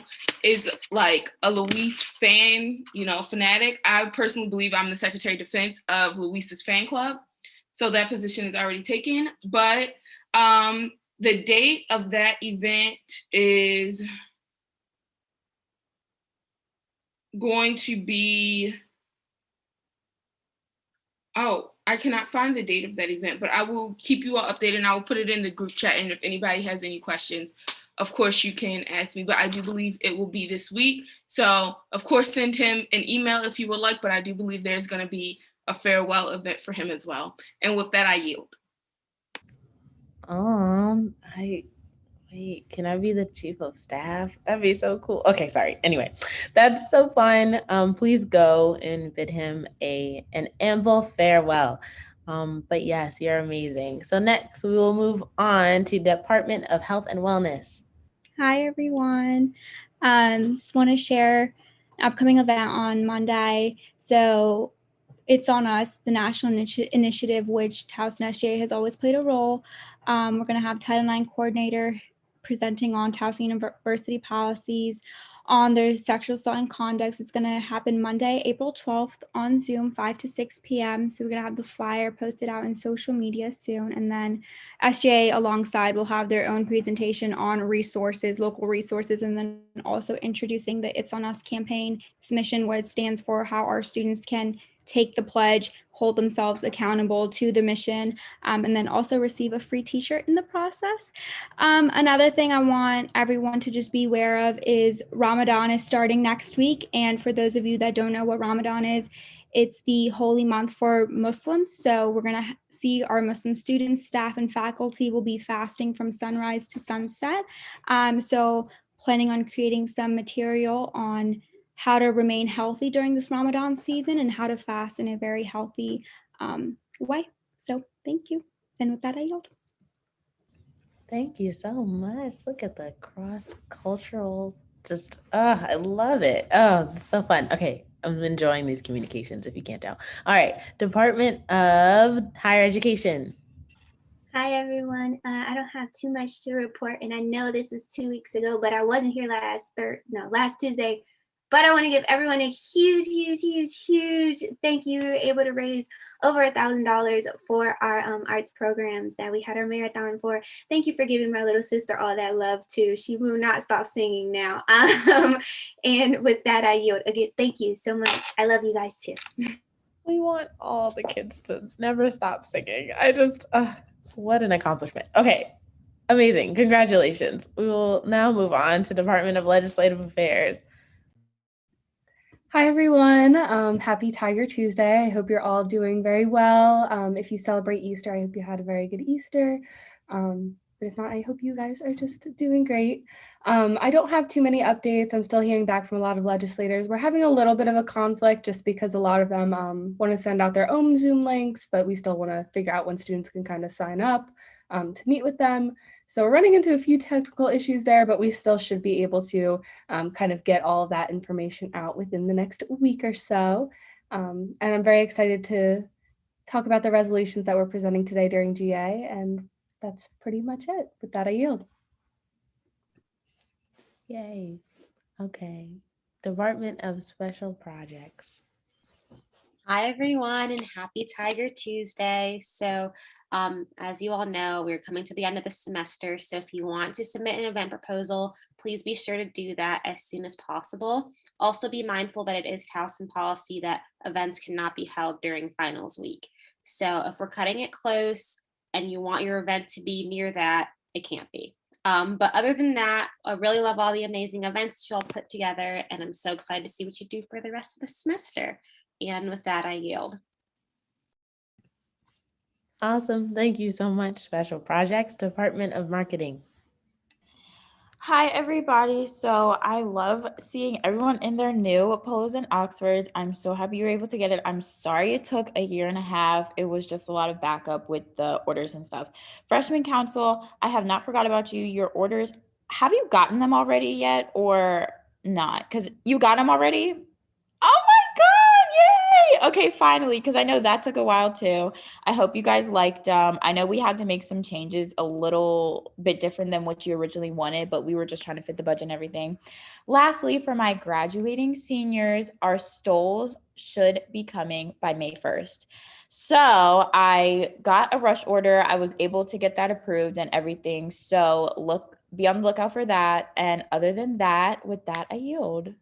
is like a Luis fan, fanatic, I personally believe I'm the Secretary of Defense of Luis's fan club. So that position is already taken. But the date of that event is going to be, I cannot find the date of that event, but I will keep you all updated and I will put it in the group chat. And if anybody has any questions, of course you can ask me, but I do believe it will be this week. So of course, send him an email if you would like, but I do believe there's going to be a farewell event for him as well. And with that, I yield. Can I be the chief of staff? That'd be so cool. Okay, sorry. Anyway, that's so fun. Please go and bid him an ample farewell. But yes, you're amazing. So next we will move on to Department of Health and Wellness. Hi, everyone. Just want to share an upcoming event on Monday. So it's on us, the national initiative, which Towson SGA has always played a role. We're going to have Title IX coordinator presenting on Towson University policies on their sexual assault and conduct. It's going to happen Monday, April 12th on Zoom, 5 to 6 p.m. So we're going to have the flyer posted out in social media soon. And then SGA alongside will have their own presentation on resources, local resources, and then also introducing the It's On Us campaign, its mission, what it stands for, how our students can take the pledge, hold themselves accountable to the mission, and then also receive a free t-shirt in the process. Another thing I want everyone to just be aware of is Ramadan is starting next week. And for those of you that don't know what Ramadan is, it's the holy month for Muslims. So we're going to see our Muslim students, staff, and faculty will be fasting from sunrise to sunset. So planning on creating some material on how to remain healthy during this Ramadan season and how to fast in a very healthy way. So thank you. And with that, I yield. Thank you so much. Look at the cross-cultural, I love it. Oh, it's so fun. Okay, I'm enjoying these communications if you can't tell. All right, Department of Higher Education. Hi, everyone. I don't have too much to report, and I know this was 2 weeks ago, but I wasn't here last Tuesday. But I want to give everyone a huge thank you. We were able to raise over $1,000 for our arts programs that we had our marathon for. Thank you for giving my little sister all that love too. She will not stop singing now. And with that, I yield. Again, thank you so much. I love you guys too. We want all the kids to never stop singing. What an accomplishment. Okay, amazing. Congratulations. We will now move on to Department of Legislative Affairs. Hi, everyone. Happy Tiger Tuesday. I hope you're all doing very well. If you celebrate Easter, I hope you had a very good Easter. But if not, I hope you guys are just doing great. I don't have too many updates. I'm still hearing back from a lot of legislators. We're having a little bit of a conflict just because a lot of them want to send out their own Zoom links, but we still want to figure out when students can kind of sign up to meet with them. So we're running into a few technical issues there, but we still should be able to kind of get all of that information out within the next week or so. And I'm very excited to talk about the resolutions that we're presenting today during GA, and that's pretty much it. With that, I yield. Yay. Okay. Department of Special Projects. Hi, everyone, and happy Tiger Tuesday. So as you all know, we're coming to the end of the semester. So if you want to submit an event proposal, please be sure to do that as soon as possible. Also be mindful that it is Towson policy that events cannot be held during finals week. So if we're cutting it close and you want your event to be near that, it can't be. But other than that, I really love all the amazing events that you all put together, and I'm so excited to see what you do for the rest of the semester. And with that, I yield. Awesome. Thank you so much. Special Projects, Department of Marketing. Hi, everybody. So I love seeing everyone in their new polos and Oxfords. I'm so happy you were able to get it. I'm sorry it took a year and a half. It was just a lot of backup with the orders and stuff. Freshman Council, I have not forgot about you. Your orders, have you gotten them already yet or not? Because you got them already? Oh my God, yay! Okay, finally, because I know that took a while too. I hope you guys liked I know we had to make some changes a little bit different than what you originally wanted, but we were just trying to fit the budget and everything. Lastly, for my graduating seniors, our stoles should be coming by May 1st. So I got a rush order. I was able to get that approved and everything. So be on the lookout for that. And other than that, with that, I yield.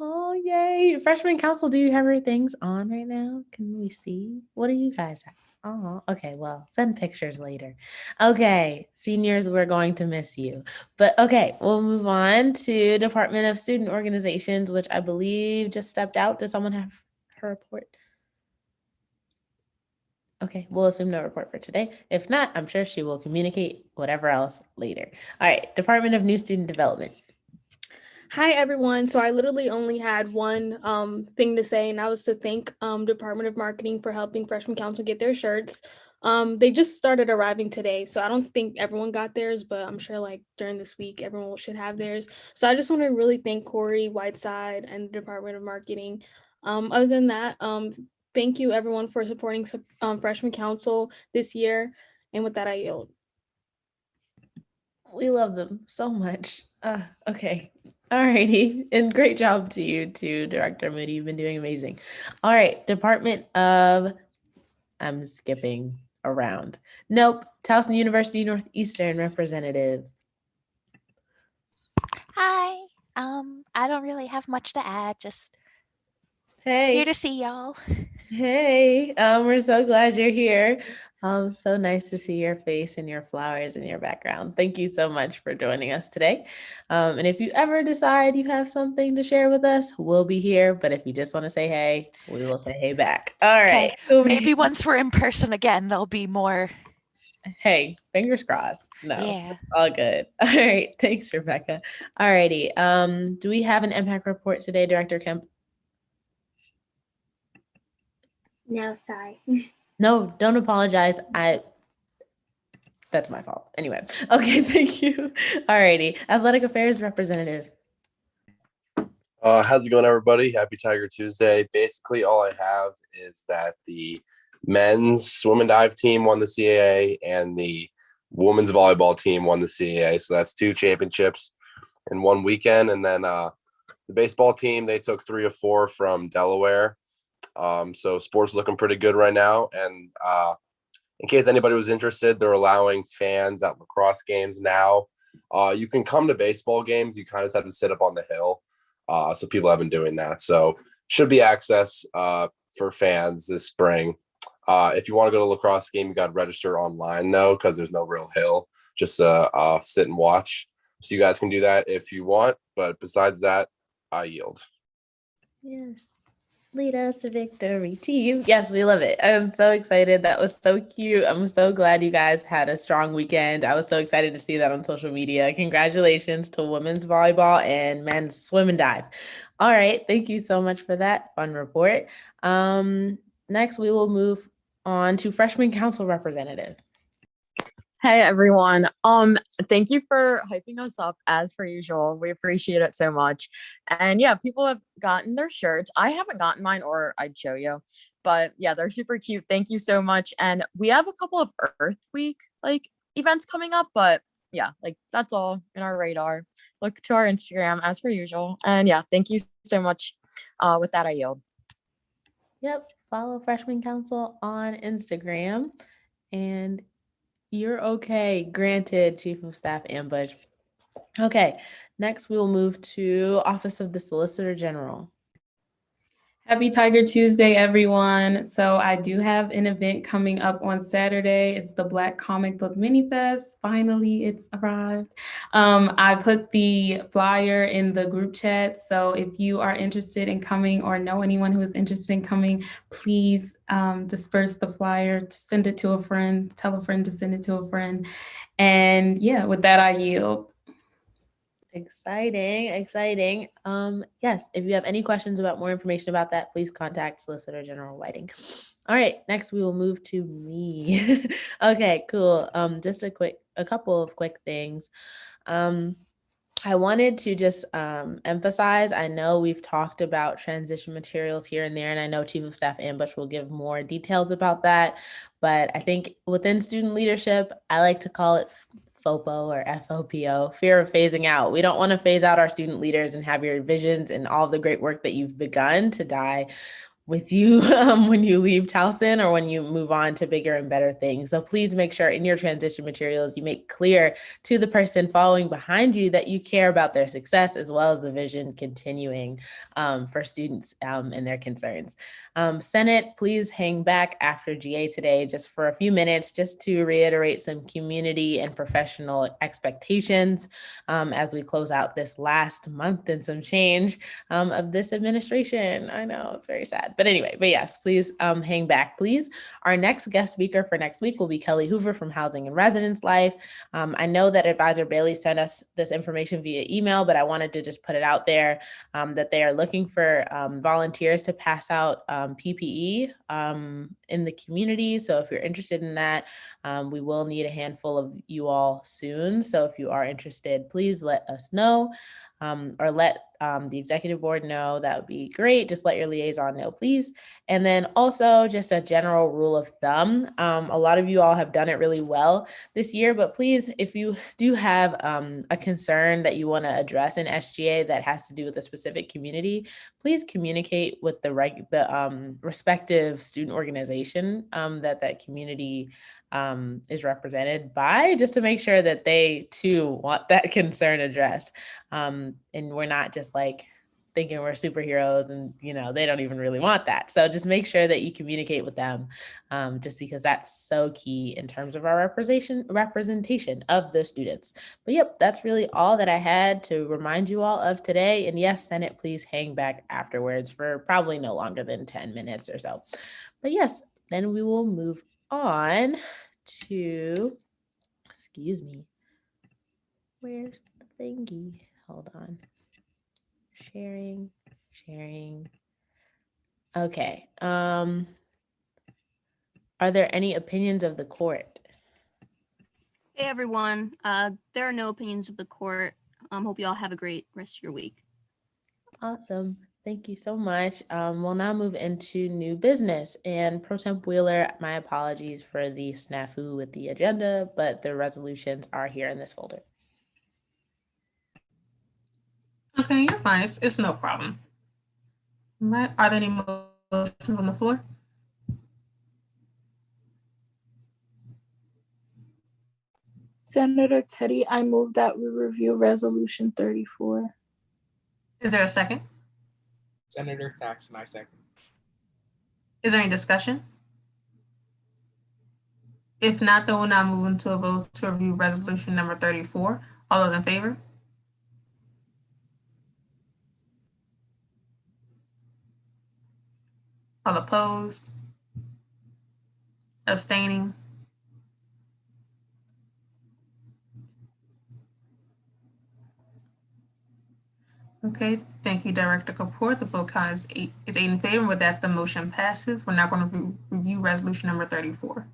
Oh, yay. Freshman Council, do you have your things on right now? Can we see? What do you guys have? Oh, okay. Well, send pictures later. Okay. Seniors, we're going to miss you. But okay, we'll move on to Department of Student Organizations, which I believe just stepped out. Does someone have her report? Okay, we'll assume no report for today. If not, I'm sure she will communicate whatever else later. All right, Department of New Student Development. Hi, everyone. So I literally only had one thing to say, and that was to thank Department of Marketing for helping Freshman Council get their shirts. They just started arriving today, so I don't think everyone got theirs, but I'm sure like during this week, everyone should have theirs. So I just want to really thank Corey, Whiteside, and the Department of Marketing. Other than that, thank you everyone for supporting Freshman Council this year. And with that, I yield. We love them so much. Okay. Alrighty. And great job to you too, Director Moody. You've been doing amazing. All right. Department of, I'm skipping around. Nope. Towson University Northeastern representative. Hi. I don't really have much to add. Just Hey. here to see y'all. Hey. We're so glad you're here. So nice to see your face and your flowers in your background. Thank you so much for joining us today. And if you ever decide you have something to share with us, we'll be here. But if you just want to say hey, we will say hey back. All right. Okay. Maybe once we're in person again, there'll be more. Hey, fingers crossed. No, Yeah. all good. All right. Thanks, Rebecca. All righty. Do we have an impact report today, Director Kemp? No, sorry. No, don't apologize. That's my fault. Anyway, okay, thank you. All righty. Athletic Affairs Representative. How's it going, everybody? Happy Tiger Tuesday. Basically, all I have is that the men's swim and dive team won the CAA and the women's volleyball team won the CAA. So that's 2 championships in one weekend. And then the baseball team, they took 3 of 4 from Delaware. So sports looking pretty good right now. And in case anybody was interested, they're allowing fans at lacrosse games now. You can come to baseball games. You kind of just have to sit up on the hill. So people have been doing that. So should be access for fans this spring. If you want to go to a lacrosse game, you got to register online though, because there's no real hill. Just sit and watch. So you guys can do that if you want. But besides that, I yield. Yes. Lead us to victory, team. Yes, we love it. I'm so excited. That was so cute. I'm so glad you guys had a strong weekend. I was so excited to see that on social media. Congratulations to women's volleyball and men's swim and dive. All right. Thank you so much for that fun report. Next, we will move on to Freshman Council Representative. Hey everyone. Thank you for hyping us up as per usual. We appreciate it so much. And yeah, people have gotten their shirts. I haven't gotten mine or I'd show you. But yeah, they're super cute. Thank you so much. And we have a couple of Earth Week events coming up, but yeah, that's all in our radar. Look to our Instagram as per usual. And yeah, thank you so much. With that, I yield. Yep. Follow Freshman Council on Instagram. And you're okay. Granted, Chief of Staff Ambush. Okay, next we will move to Office of the Solicitor General. Happy Tiger Tuesday, everyone. So I do have an event coming up on Saturday. It's the Black Comic Book Mini Fest. Finally, it's arrived. I put the flyer in the group chat. So if you are interested in coming or know anyone who is interested in coming, please disperse the flyer, send it to a friend, tell a friend to send it to a friend. And yeah, with that, I yield. Exciting. Yes, if you have any questions about more information about that, please contact Solicitor General Whiting. All right, next we will move to me. Okay, cool. Just a couple of quick things. I wanted to just emphasize, I know we've talked about transition materials here and there, and I know Chief of Staff Ambush will give more details about that, but I think within student leadership, I like to call it FOPO or FOPO, fear of phasing out. We don't want to phase out our student leaders and have your visions and all the great work that you've begun to die with you when you leave Towson or when you move on to bigger and better things. So please make sure in your transition materials, you make clear to the person following behind you that you care about their success as well as the vision continuing for students and their concerns. Senate, please hang back after GA today just for a few minutes, just to reiterate some community and professional expectations as we close out this last month and some change of this administration. I know it's very sad. But anyway, yes, please hang back, please. Our next guest speaker for next week will be Kelly Hoover from Housing and Residence Life. I know that Advisor Bailey sent us this information via email, but I wanted to just put it out there that they are looking for volunteers to pass out PPE in the community. So if you're interested in that, we will need a handful of you all soon. So if you are interested, please let us know. Or let the executive board know, that would be great. Just let your liaison know, please. And then also just a general rule of thumb. A lot of you all have done it really well this year, but please, if you do have a concern that you want to address in SGA that has to do with a specific community, please communicate with the respective student organization that community is represented by, just to make sure that they too want that concern addressed. And we're not just like thinking we're superheroes and, they don't even really want that. So just make sure that you communicate with them just because that's so key in terms of our representation of the students. But yep, that's really all that I had to remind you all of today. And yes, Senate, please hang back afterwards for probably no longer than 10 minutes or so. But yes, then we will move on to, excuse me, where's the thingy? Hold on. Sharing. Okay. Are there any opinions of the court? Hey everyone. There are no opinions of the court. Hope you all have a great rest of your week. Awesome. Thank you so much. We'll now move into new business. And Pro Temp Wheeler, my apologies for the snafu with the agenda, but the resolutions are here in this folder. Okay, you're fine. It's no problem. Are there any motions on the floor? Senator Teddy, I move that we review Resolution 34. Is there a second? Senator Thaxton, I second. Is there any discussion? If not, then we'll now move into a vote to review Resolution number 34. All those in favor? All opposed? Abstaining? Okay, thank you, Director Kapoor. The vote count is 8 in favor. With that, the motion passes. We're now going to review Resolution number 34.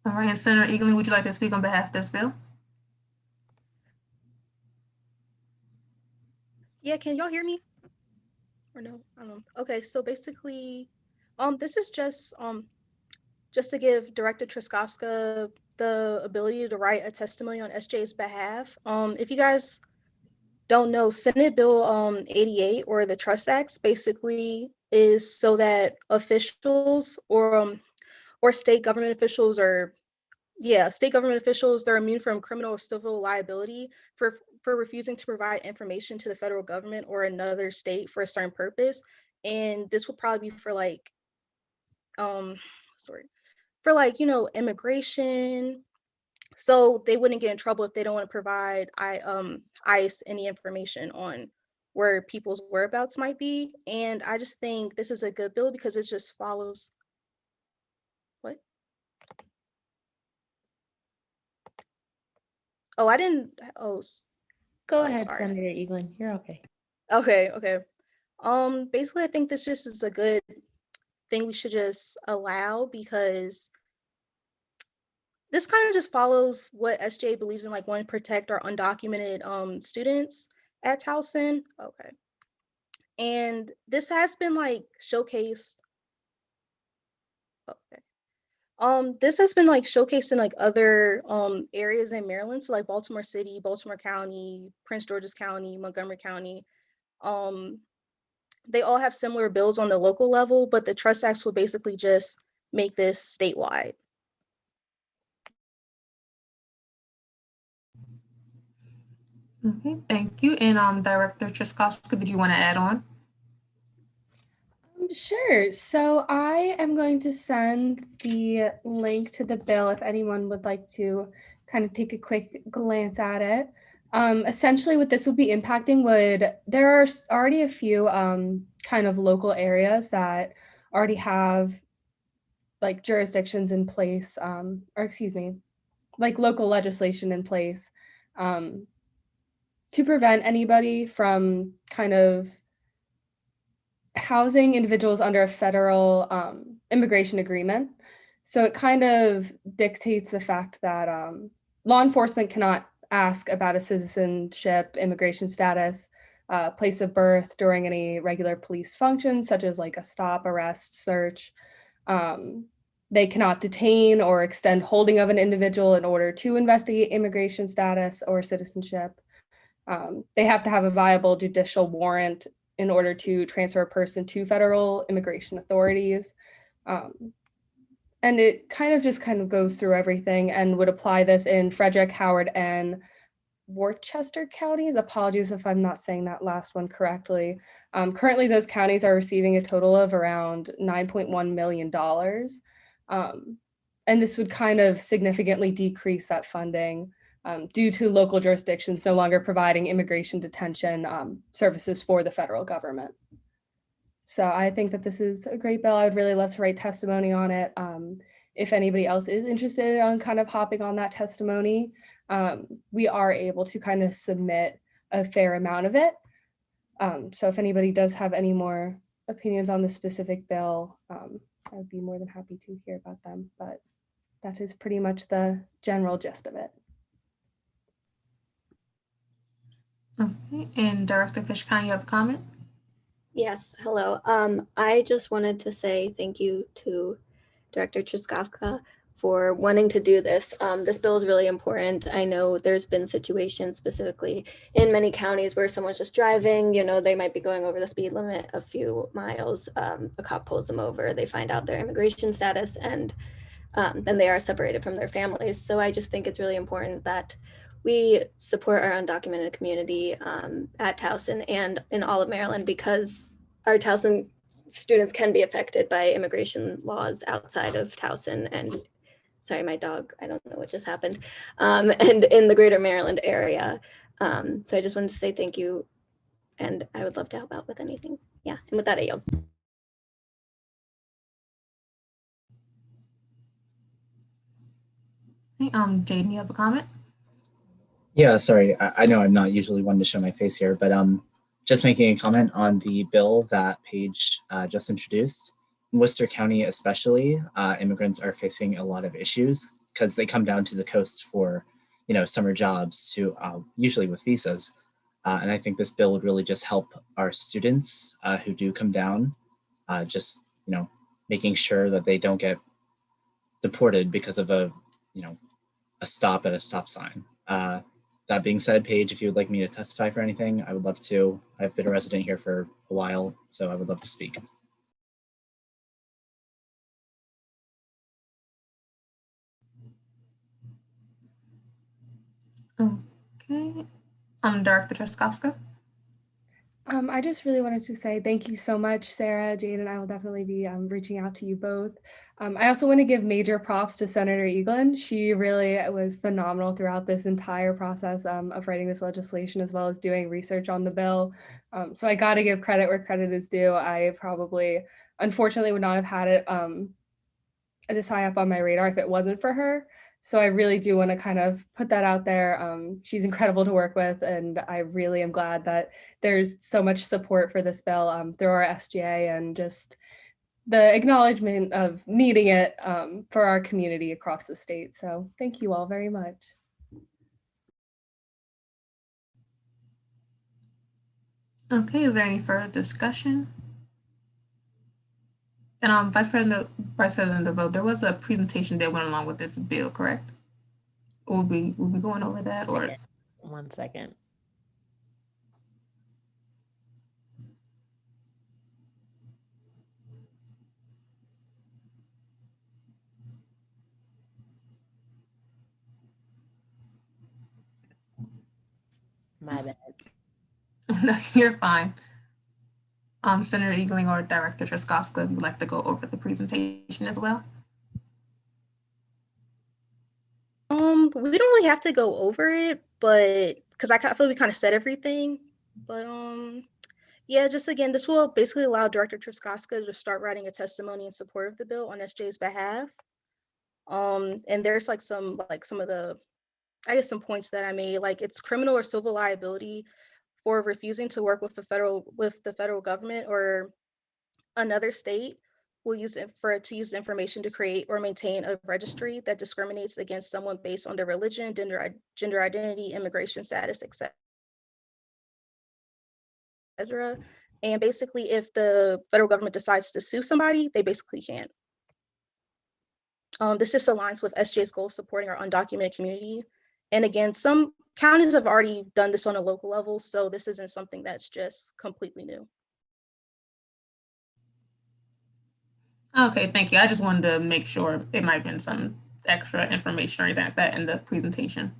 All right, and Senator Eagley, would you like to speak on behalf of this bill? Yeah, can y'all hear me? Or no? I don't know. Okay, so basically, this is just to give Director Truskowska the ability to write a testimony on SJ's behalf. If you guys don't know, Senate Bill 88 or the Trust Acts basically is so that officials or state government officials or state government officials, they're immune from criminal or civil liability for refusing to provide information to the federal government or another state for a certain purpose. And this would probably be for like, immigration. So they wouldn't get in trouble if they don't want to provide ICE any information on where people's whereabouts might be. And I just think this is a good bill because it just follows. What? Oh, I didn't. Oh, Go ahead, sorry. Senator Eaglin. You're okay. Okay. Basically, I think this just is a good thing we should just allow because this kind of just follows what SGA believes in, like wanting to protect our undocumented students at Towson. Okay. And this has been like showcased. Okay. This has been like showcased in like other areas in Maryland, so like Baltimore City, Baltimore County, Prince George's County, Montgomery County. They all have similar bills on the local level, but the Trust Acts will basically just make this statewide. Okay, thank you. And Director Treskovska, did you want to add on? Sure. So I am going to send the link to the bill if anyone would like to kind of take a quick glance at it. Essentially, what this would be impacting there are already a few kind of local areas that already have like jurisdictions in place, like local legislation in place to prevent anybody from kind of housing individuals under a federal immigration agreement. So it kind of dictates the fact that law enforcement cannot ask about a citizenship, immigration status, place of birth during any regular police functions, such as like a stop, arrest, search. They cannot detain or extend holding of an individual in order to investigate immigration status or citizenship. They have to have a viable judicial warrant in order to transfer a person to federal immigration authorities. And it kind of goes through everything and would apply this in Frederick, Howard, and Worcester counties. Apologies if I'm not saying that last one correctly. Currently, those counties are receiving a total of around $9.1 million. And this would kind of significantly decrease that funding due to local jurisdictions no longer providing immigration detention services for the federal government. So I think that this is a great bill. I would really love to write testimony on it. If anybody else is interested on kind of hopping on that testimony, we are able to kind of submit a fair amount of it. So if anybody does have any more opinions on the specific bill, I would be more than happy to hear about them. But that is pretty much the general gist of it. Okay, and Director Fishkind, you have a comment? Yes, hello. I just wanted to say thank you to Director Treskovska for wanting to do this. This bill is really important. I know there's been situations specifically in many counties where someone's just driving, they might be going over the speed limit a few miles. A cop pulls them over, they find out their immigration status, and then they are separated from their families. So I just think it's really important that we support our undocumented community at Towson and in all of Maryland, because our Towson students can be affected by immigration laws outside of Towson and, sorry, my dog, I don't know what just happened, and in the greater Maryland area. So I just wanted to say thank you, and I would love to help out with anything. Yeah, and with that, I yield. Jaden, you have a comment? Yeah, sorry. I know I'm not usually one to show my face here, but just making a comment on the bill that Paige just introduced. In Worcester County especially, immigrants are facing a lot of issues because they come down to the coast for, summer jobs to usually with visas. And I think this bill would really just help our students who do come down, just, making sure that they don't get deported because of a stop at a stop sign. That being said, Paige, if you would like me to testify for anything, I would love to. I've been a resident here for a while, so I would love to speak. Okay. Director Truskowska. I just really wanted to say thank you so much, Sarah. Jade and I will definitely be reaching out to you both. I also want to give major props to Senator Eaglin. She really was phenomenal throughout this entire process of writing this legislation, as well as doing research on the bill. So I got to give credit where credit is due. I probably, unfortunately, would not have had it this high up on my radar if it wasn't for her. So I really do want to kind of put that out there. She's incredible to work with, and I really am glad that there's so much support for this bill through our SGA and just the acknowledgement of needing it for our community across the state. So thank you all very much. Okay, is there any further discussion? And Vice President DeVoe, there was a presentation that went along with this bill, correct? We'll be going over that, or 1 second. My bad. No, you're fine. Senator Eagling or Director Truskowska would like to go over the presentation as well. We don't really have to go over it, but because I feel we kind of said everything. But yeah, just again, this will basically allow Director Truskowska to start writing a testimony in support of the bill on SJ's behalf. And there's some of the, I guess, some points that I made, like it's criminal or civil liability for refusing to work with the federal government or another state will use it to use information to create or maintain a registry that discriminates against someone based on their religion, gender identity, immigration status, etc. And basically, if the federal government decides to sue somebody, they basically can't. This just aligns with SJ's goal of supporting our undocumented community. And again, some counties have already done this on a local level, so this isn't something that's just completely new. Okay, thank you. I just wanted to make sure it might have been some extra information or anything like that in the presentation.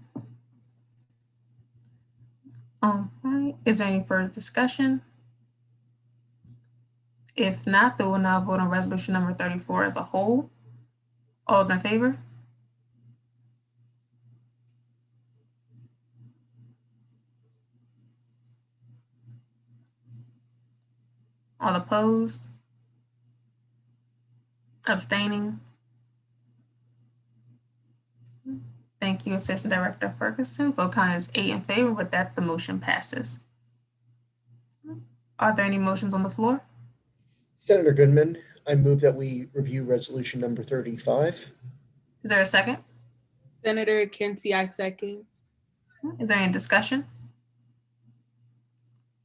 All right, is there any further discussion? If not, then we'll now vote on resolution number 34 as a whole. All those in favor? All opposed? Abstaining? Thank you, Assistant Director Ferguson. Vote count is 8 in favor. With that, the motion passes. Are there any motions on the floor? Senator Goodman, I move that we review resolution number 35. Is there a second? Senator Kinsey, I second. Is there any discussion?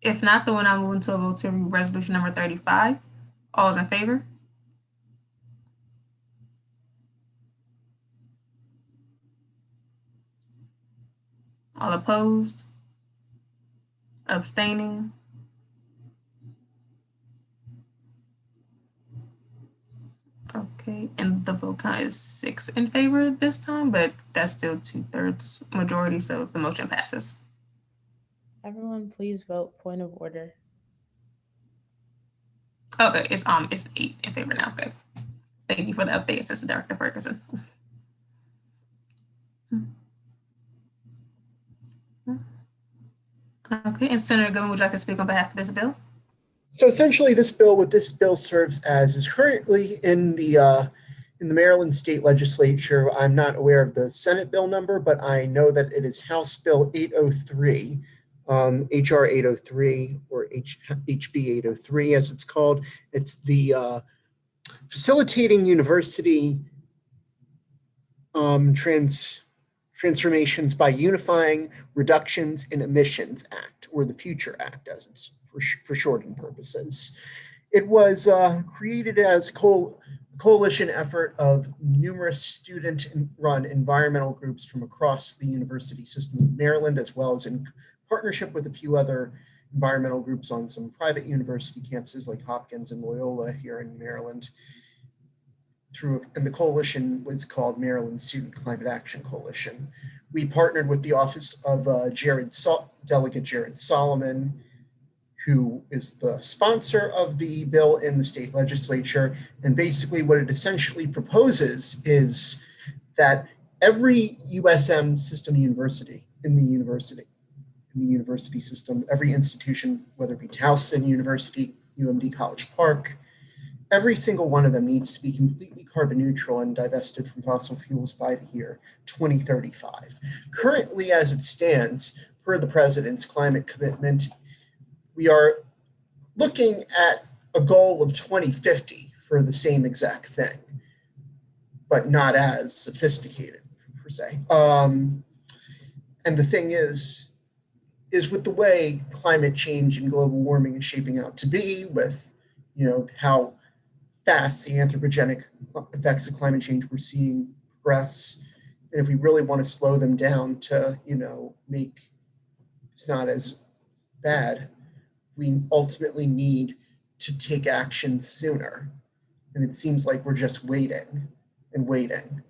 If not, then we'll now move into a vote to review resolution number 35. All those in favor? All opposed? Abstaining? Okay, and the vote count is 6 in favor this time, but that's still 2/3 majority, so the motion passes. Everyone, please vote. Point of order. Okay, it's 8 in favor now. Okay, thank you for the update, Assistant Director Ferguson. Okay, and Senator Goodman, would you like to speak on behalf of this bill? So essentially, what this bill serves as is currently in the Maryland State Legislature. I'm not aware of the Senate bill number, but I know that it is House Bill 803, HR 803 or HB 803 as it's called. It's the Facilitating University Transformations by Unifying Reductions in Emissions Act, or the Future Act as it's for shortened purposes. It was created as a coalition effort of numerous student-run environmental groups from across the university system of Maryland, as well as in partnership with a few other environmental groups on some private university campuses like Hopkins and Loyola here in Maryland. And the coalition was called Maryland Student Climate Action Coalition. We partnered with the office of Delegate Jared Solomon, who is the sponsor of the bill in the state legislature. And basically what it essentially proposes is that every USM system university in the university system, every institution, whether it be Towson University, UMD College Park, every single one of them needs to be completely carbon neutral and divested from fossil fuels by the year 2035. Currently, as it stands, per the president's climate commitment, we are looking at a goal of 2050 for the same exact thing, but not as sophisticated per se. And the thing is with the way climate change and global warming is shaping out to be, with how fast the anthropogenic effects of climate change we're seeing progress, and if we really want to slow them down to make it's not as bad, we ultimately need to take action sooner. And it seems like we're just waiting and waiting.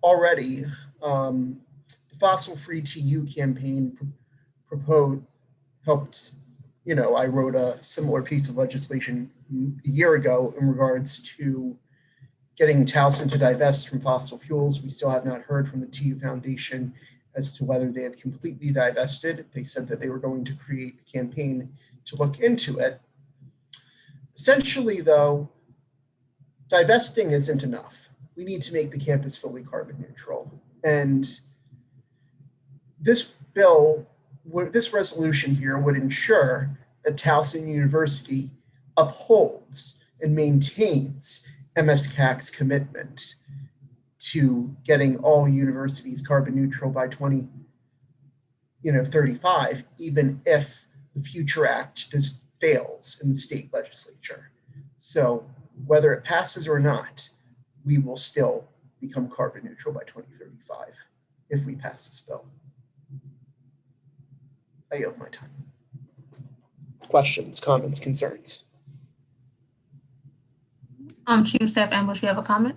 Already, the Fossil Free TU campaign helped, I wrote a similar piece of legislation a year ago in regards to getting Towson to divest from fossil fuels. We still have not heard from the TU Foundation as to whether they have completely divested. They said that they were going to create a campaign to look into it. Essentially, though, divesting isn't enough. We need to make the campus fully carbon neutral. And this resolution here would ensure that Towson University upholds and maintains MSCAC's commitment to getting all universities carbon neutral by 2035, even if the Future Act just fails in the state legislature. So whether it passes or not, we will still become carbon neutral by 2035 if we pass this bill. I yield my time. Questions, comments, concerns? Chief Staff Ambush, you have a comment?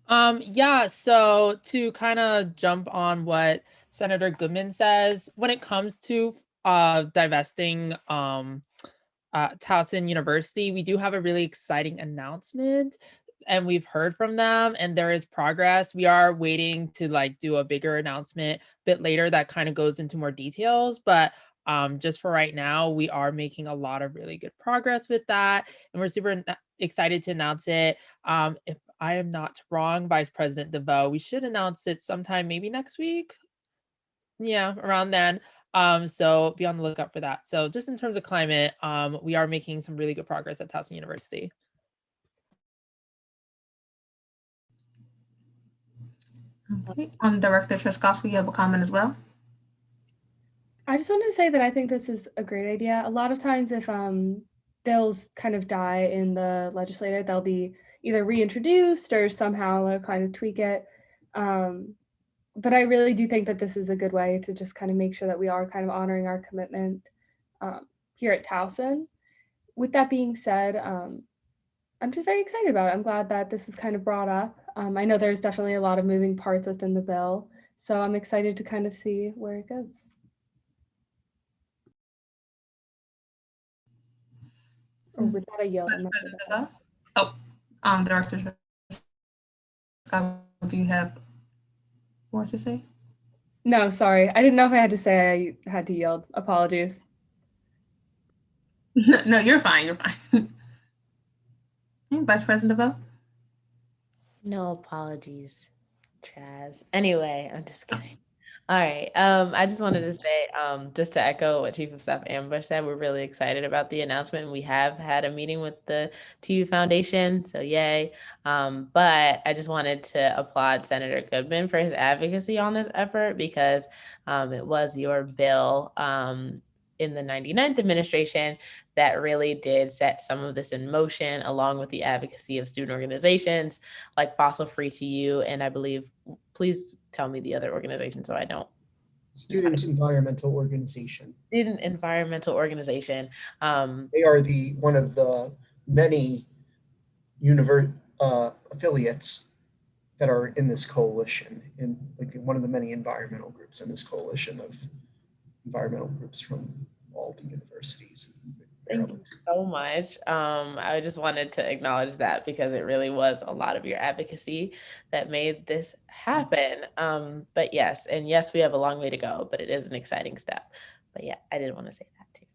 Yeah, so to kind of jump on what Senator Goodman says, when it comes to divesting Towson University, we do have a really exciting announcement, and we've heard from them, and there is progress. We are waiting to do a bigger announcement a bit later that kind of goes into more details, but just for right now, we are making a lot of really good progress with that, and we're super excited to announce it. If I am not wrong, Vice President DeVoe, we should announce it sometime maybe next week. Yeah, around then. So be on the lookout for that. So just in terms of climate, we are making some really good progress at Towson University. Okay. Director Treskovsky, you have a comment as well? I just wanted to say that I think this is a great idea. A lot of times if bills kind of die in the legislature, they'll be either reintroduced or somehow kind of tweak it. But I really do think that this is a good way to just kind of make sure that we are kind of honoring our commitment here at Towson. With that being said, I'm just very excited about it. I'm glad that this is kind of brought up. I know there's definitely a lot of moving parts within the bill, so I'm excited to kind of see where it goes. Or with that, I yield. Director Scott, do you have more to say? No, sorry. I didn't know if I had to say I had to yield. Apologies. No, you're fine. You're fine. Vice President DeVoe? No apologies, Chaz. Anyway, I'm just kidding. All right. I just wanted to say, just to echo what Chief of Staff Ambush said, we're really excited about the announcement. We have had a meeting with the TU Foundation, so yay. But I just wanted to applaud Senator Goodman for his advocacy on this effort, because it was your bill in the 99th administration that really did set some of this in motion, along with the advocacy of student organizations like Fossil Free TU, and I believe, please tell me the other organization so I don't. Student Environmental Organization. Student Environmental Organization. They are one of the many affiliates that are in this coalition, in like one of the many environmental groups in this coalition of environmental groups from all the universities. Thank you so much. I just wanted to acknowledge that because it really was a lot of your advocacy that made this happen. But yes, and yes, we have a long way to go, but it is an exciting step. But yeah, I did want to say that too.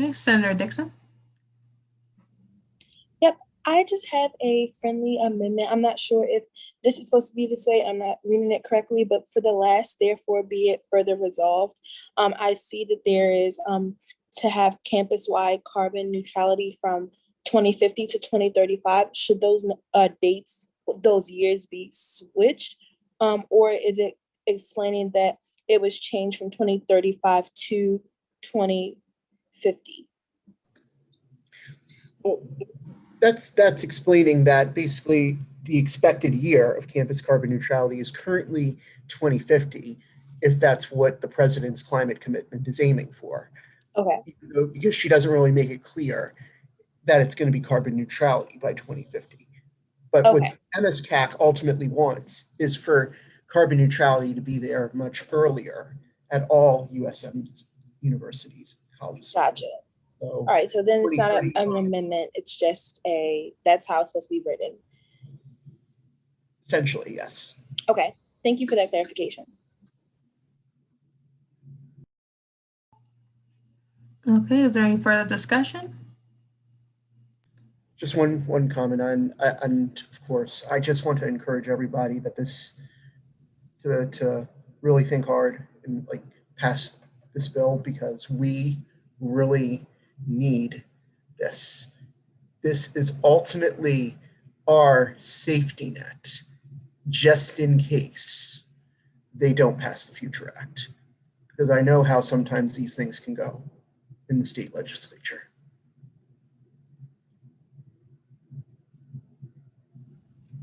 Okay, Senator Dixon. Yep, I just have a friendly amendment. I'm not sure if this is supposed to be this way. I'm not reading it correctly, but for the last, therefore be it further resolved. I see that there is to have campus-wide carbon neutrality from 2050 to 2035. Should those dates, those years be switched? Or is it explaining that it was changed from 2035 to 2050? Well, that's explaining that basically the expected year of campus carbon neutrality is currently 2050, if that's what the president's climate commitment is aiming for. Okay. Because she doesn't really make it clear that it's going to be carbon neutrality by 2050. But okay. what MSCAC ultimately wants is for carbon neutrality to be there much earlier at all USM's universities, colleges. Gotcha. So, all right, so then it's not an amendment, it's just that's how it's supposed to be written. Essentially, yes. Okay, thank you for that clarification. Okay, is there any further discussion? Just one comment on, and of course, I just want to encourage everybody that to really think hard and like pass this bill, because we really need this. This is ultimately our safety net, just in case they don't pass the Future Act, because I know how sometimes these things can go in the state legislature.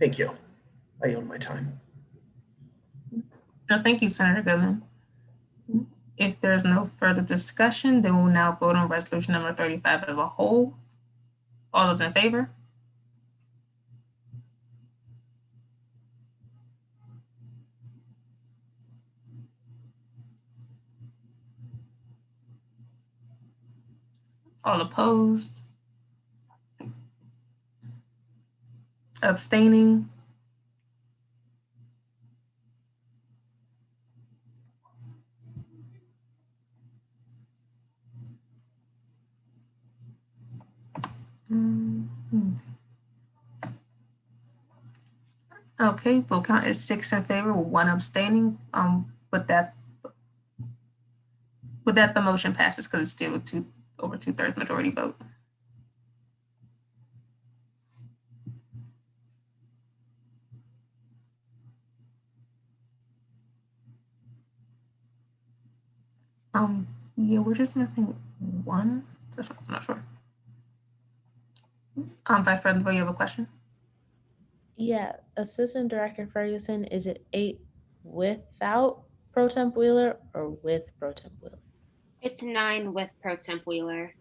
Thank you. I yield my time. No, thank you, Senator Goodman. If there's no further discussion, then we'll now vote on resolution number 35 as a whole. All those in favor? All opposed? Abstaining? Okay, vote count is 6 in favor with 1 abstaining. With that, the motion passes because it's still over 2/3 majority vote. Yeah, we're just missing one. I'm not sure. Vice President, do you have a question? Yeah, Assistant Director Ferguson, is it 8 without Pro Temp Wheeler or with Pro Temp Wheeler? It's 9 with Pro Temp Wheeler.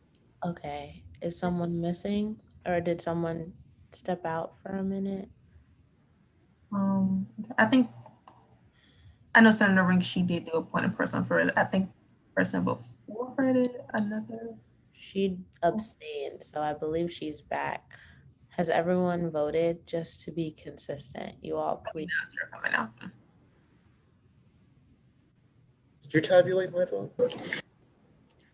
Okay, is someone missing or did someone step out for a minute? I know Senator Ring, she did do a point of person for it. I think person before her did another. She abstained, so I believe she's back. Has everyone voted, just to be consistent? You all please. Coming out. Did you tabulate my vote?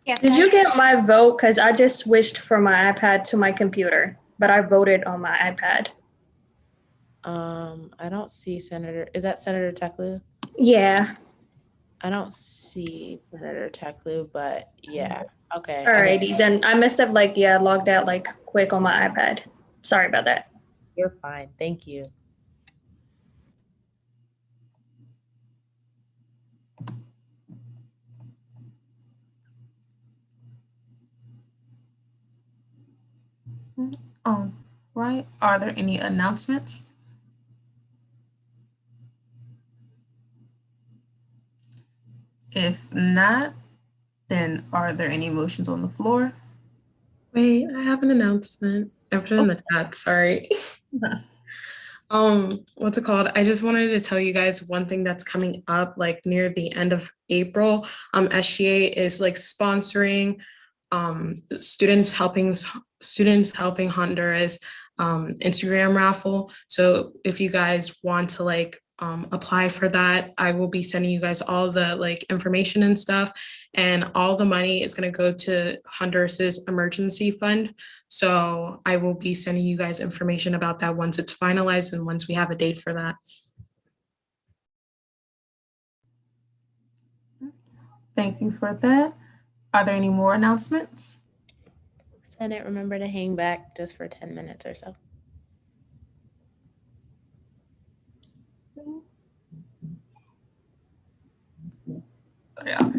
Yes. Did you get my vote? Because I just switched from my iPad to my computer, but I voted on my iPad. I don't see Senator. Is that Senator Teklu? Yeah. I don't see Senator Teklu, but yeah. Okay. Alrighty, then I must have logged out quick on my iPad. Sorry about that. You're fine. Thank you. Right. Are there any announcements? If not, then are there any motions on the floor? Wait, I have an announcement. I put it in the chat, sorry. What's it called? I just wanted to tell you guys one thing that's coming up like near the end of April. SGA is like sponsoring students helping Honduras Instagram raffle. So if you guys want to like apply for that, I will be sending you guys all the like information and stuff, and all the money is going to go to Honduras's emergency fund. So I will be sending you guys information about that once it's finalized and once we have a date for that. Thank you for that. Are there any more announcements? Senate, remember to hang back just for 10 minutes or so. Yeah.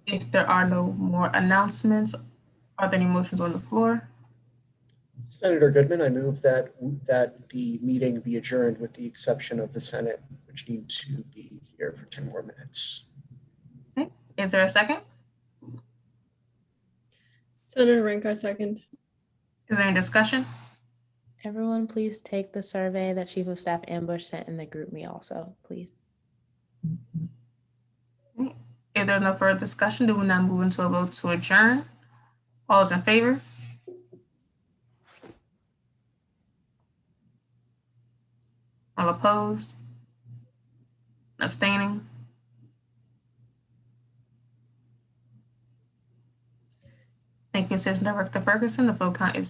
If there are no more announcements, are there any motions on the floor? Senator Goodman, I move that the meeting be adjourned with the exception of the Senate, which need to be here for 10 more minutes. Okay. Is there a second? Senator Rankin, second. Is there any discussion? Everyone, please take the survey that Chief of Staff Ambush sent in the group me also, please. If there's no further discussion, then we'll now move into a vote to adjourn. All is in favor? All opposed? Abstaining? Thank you, Assistant Director Ferguson. The vote count is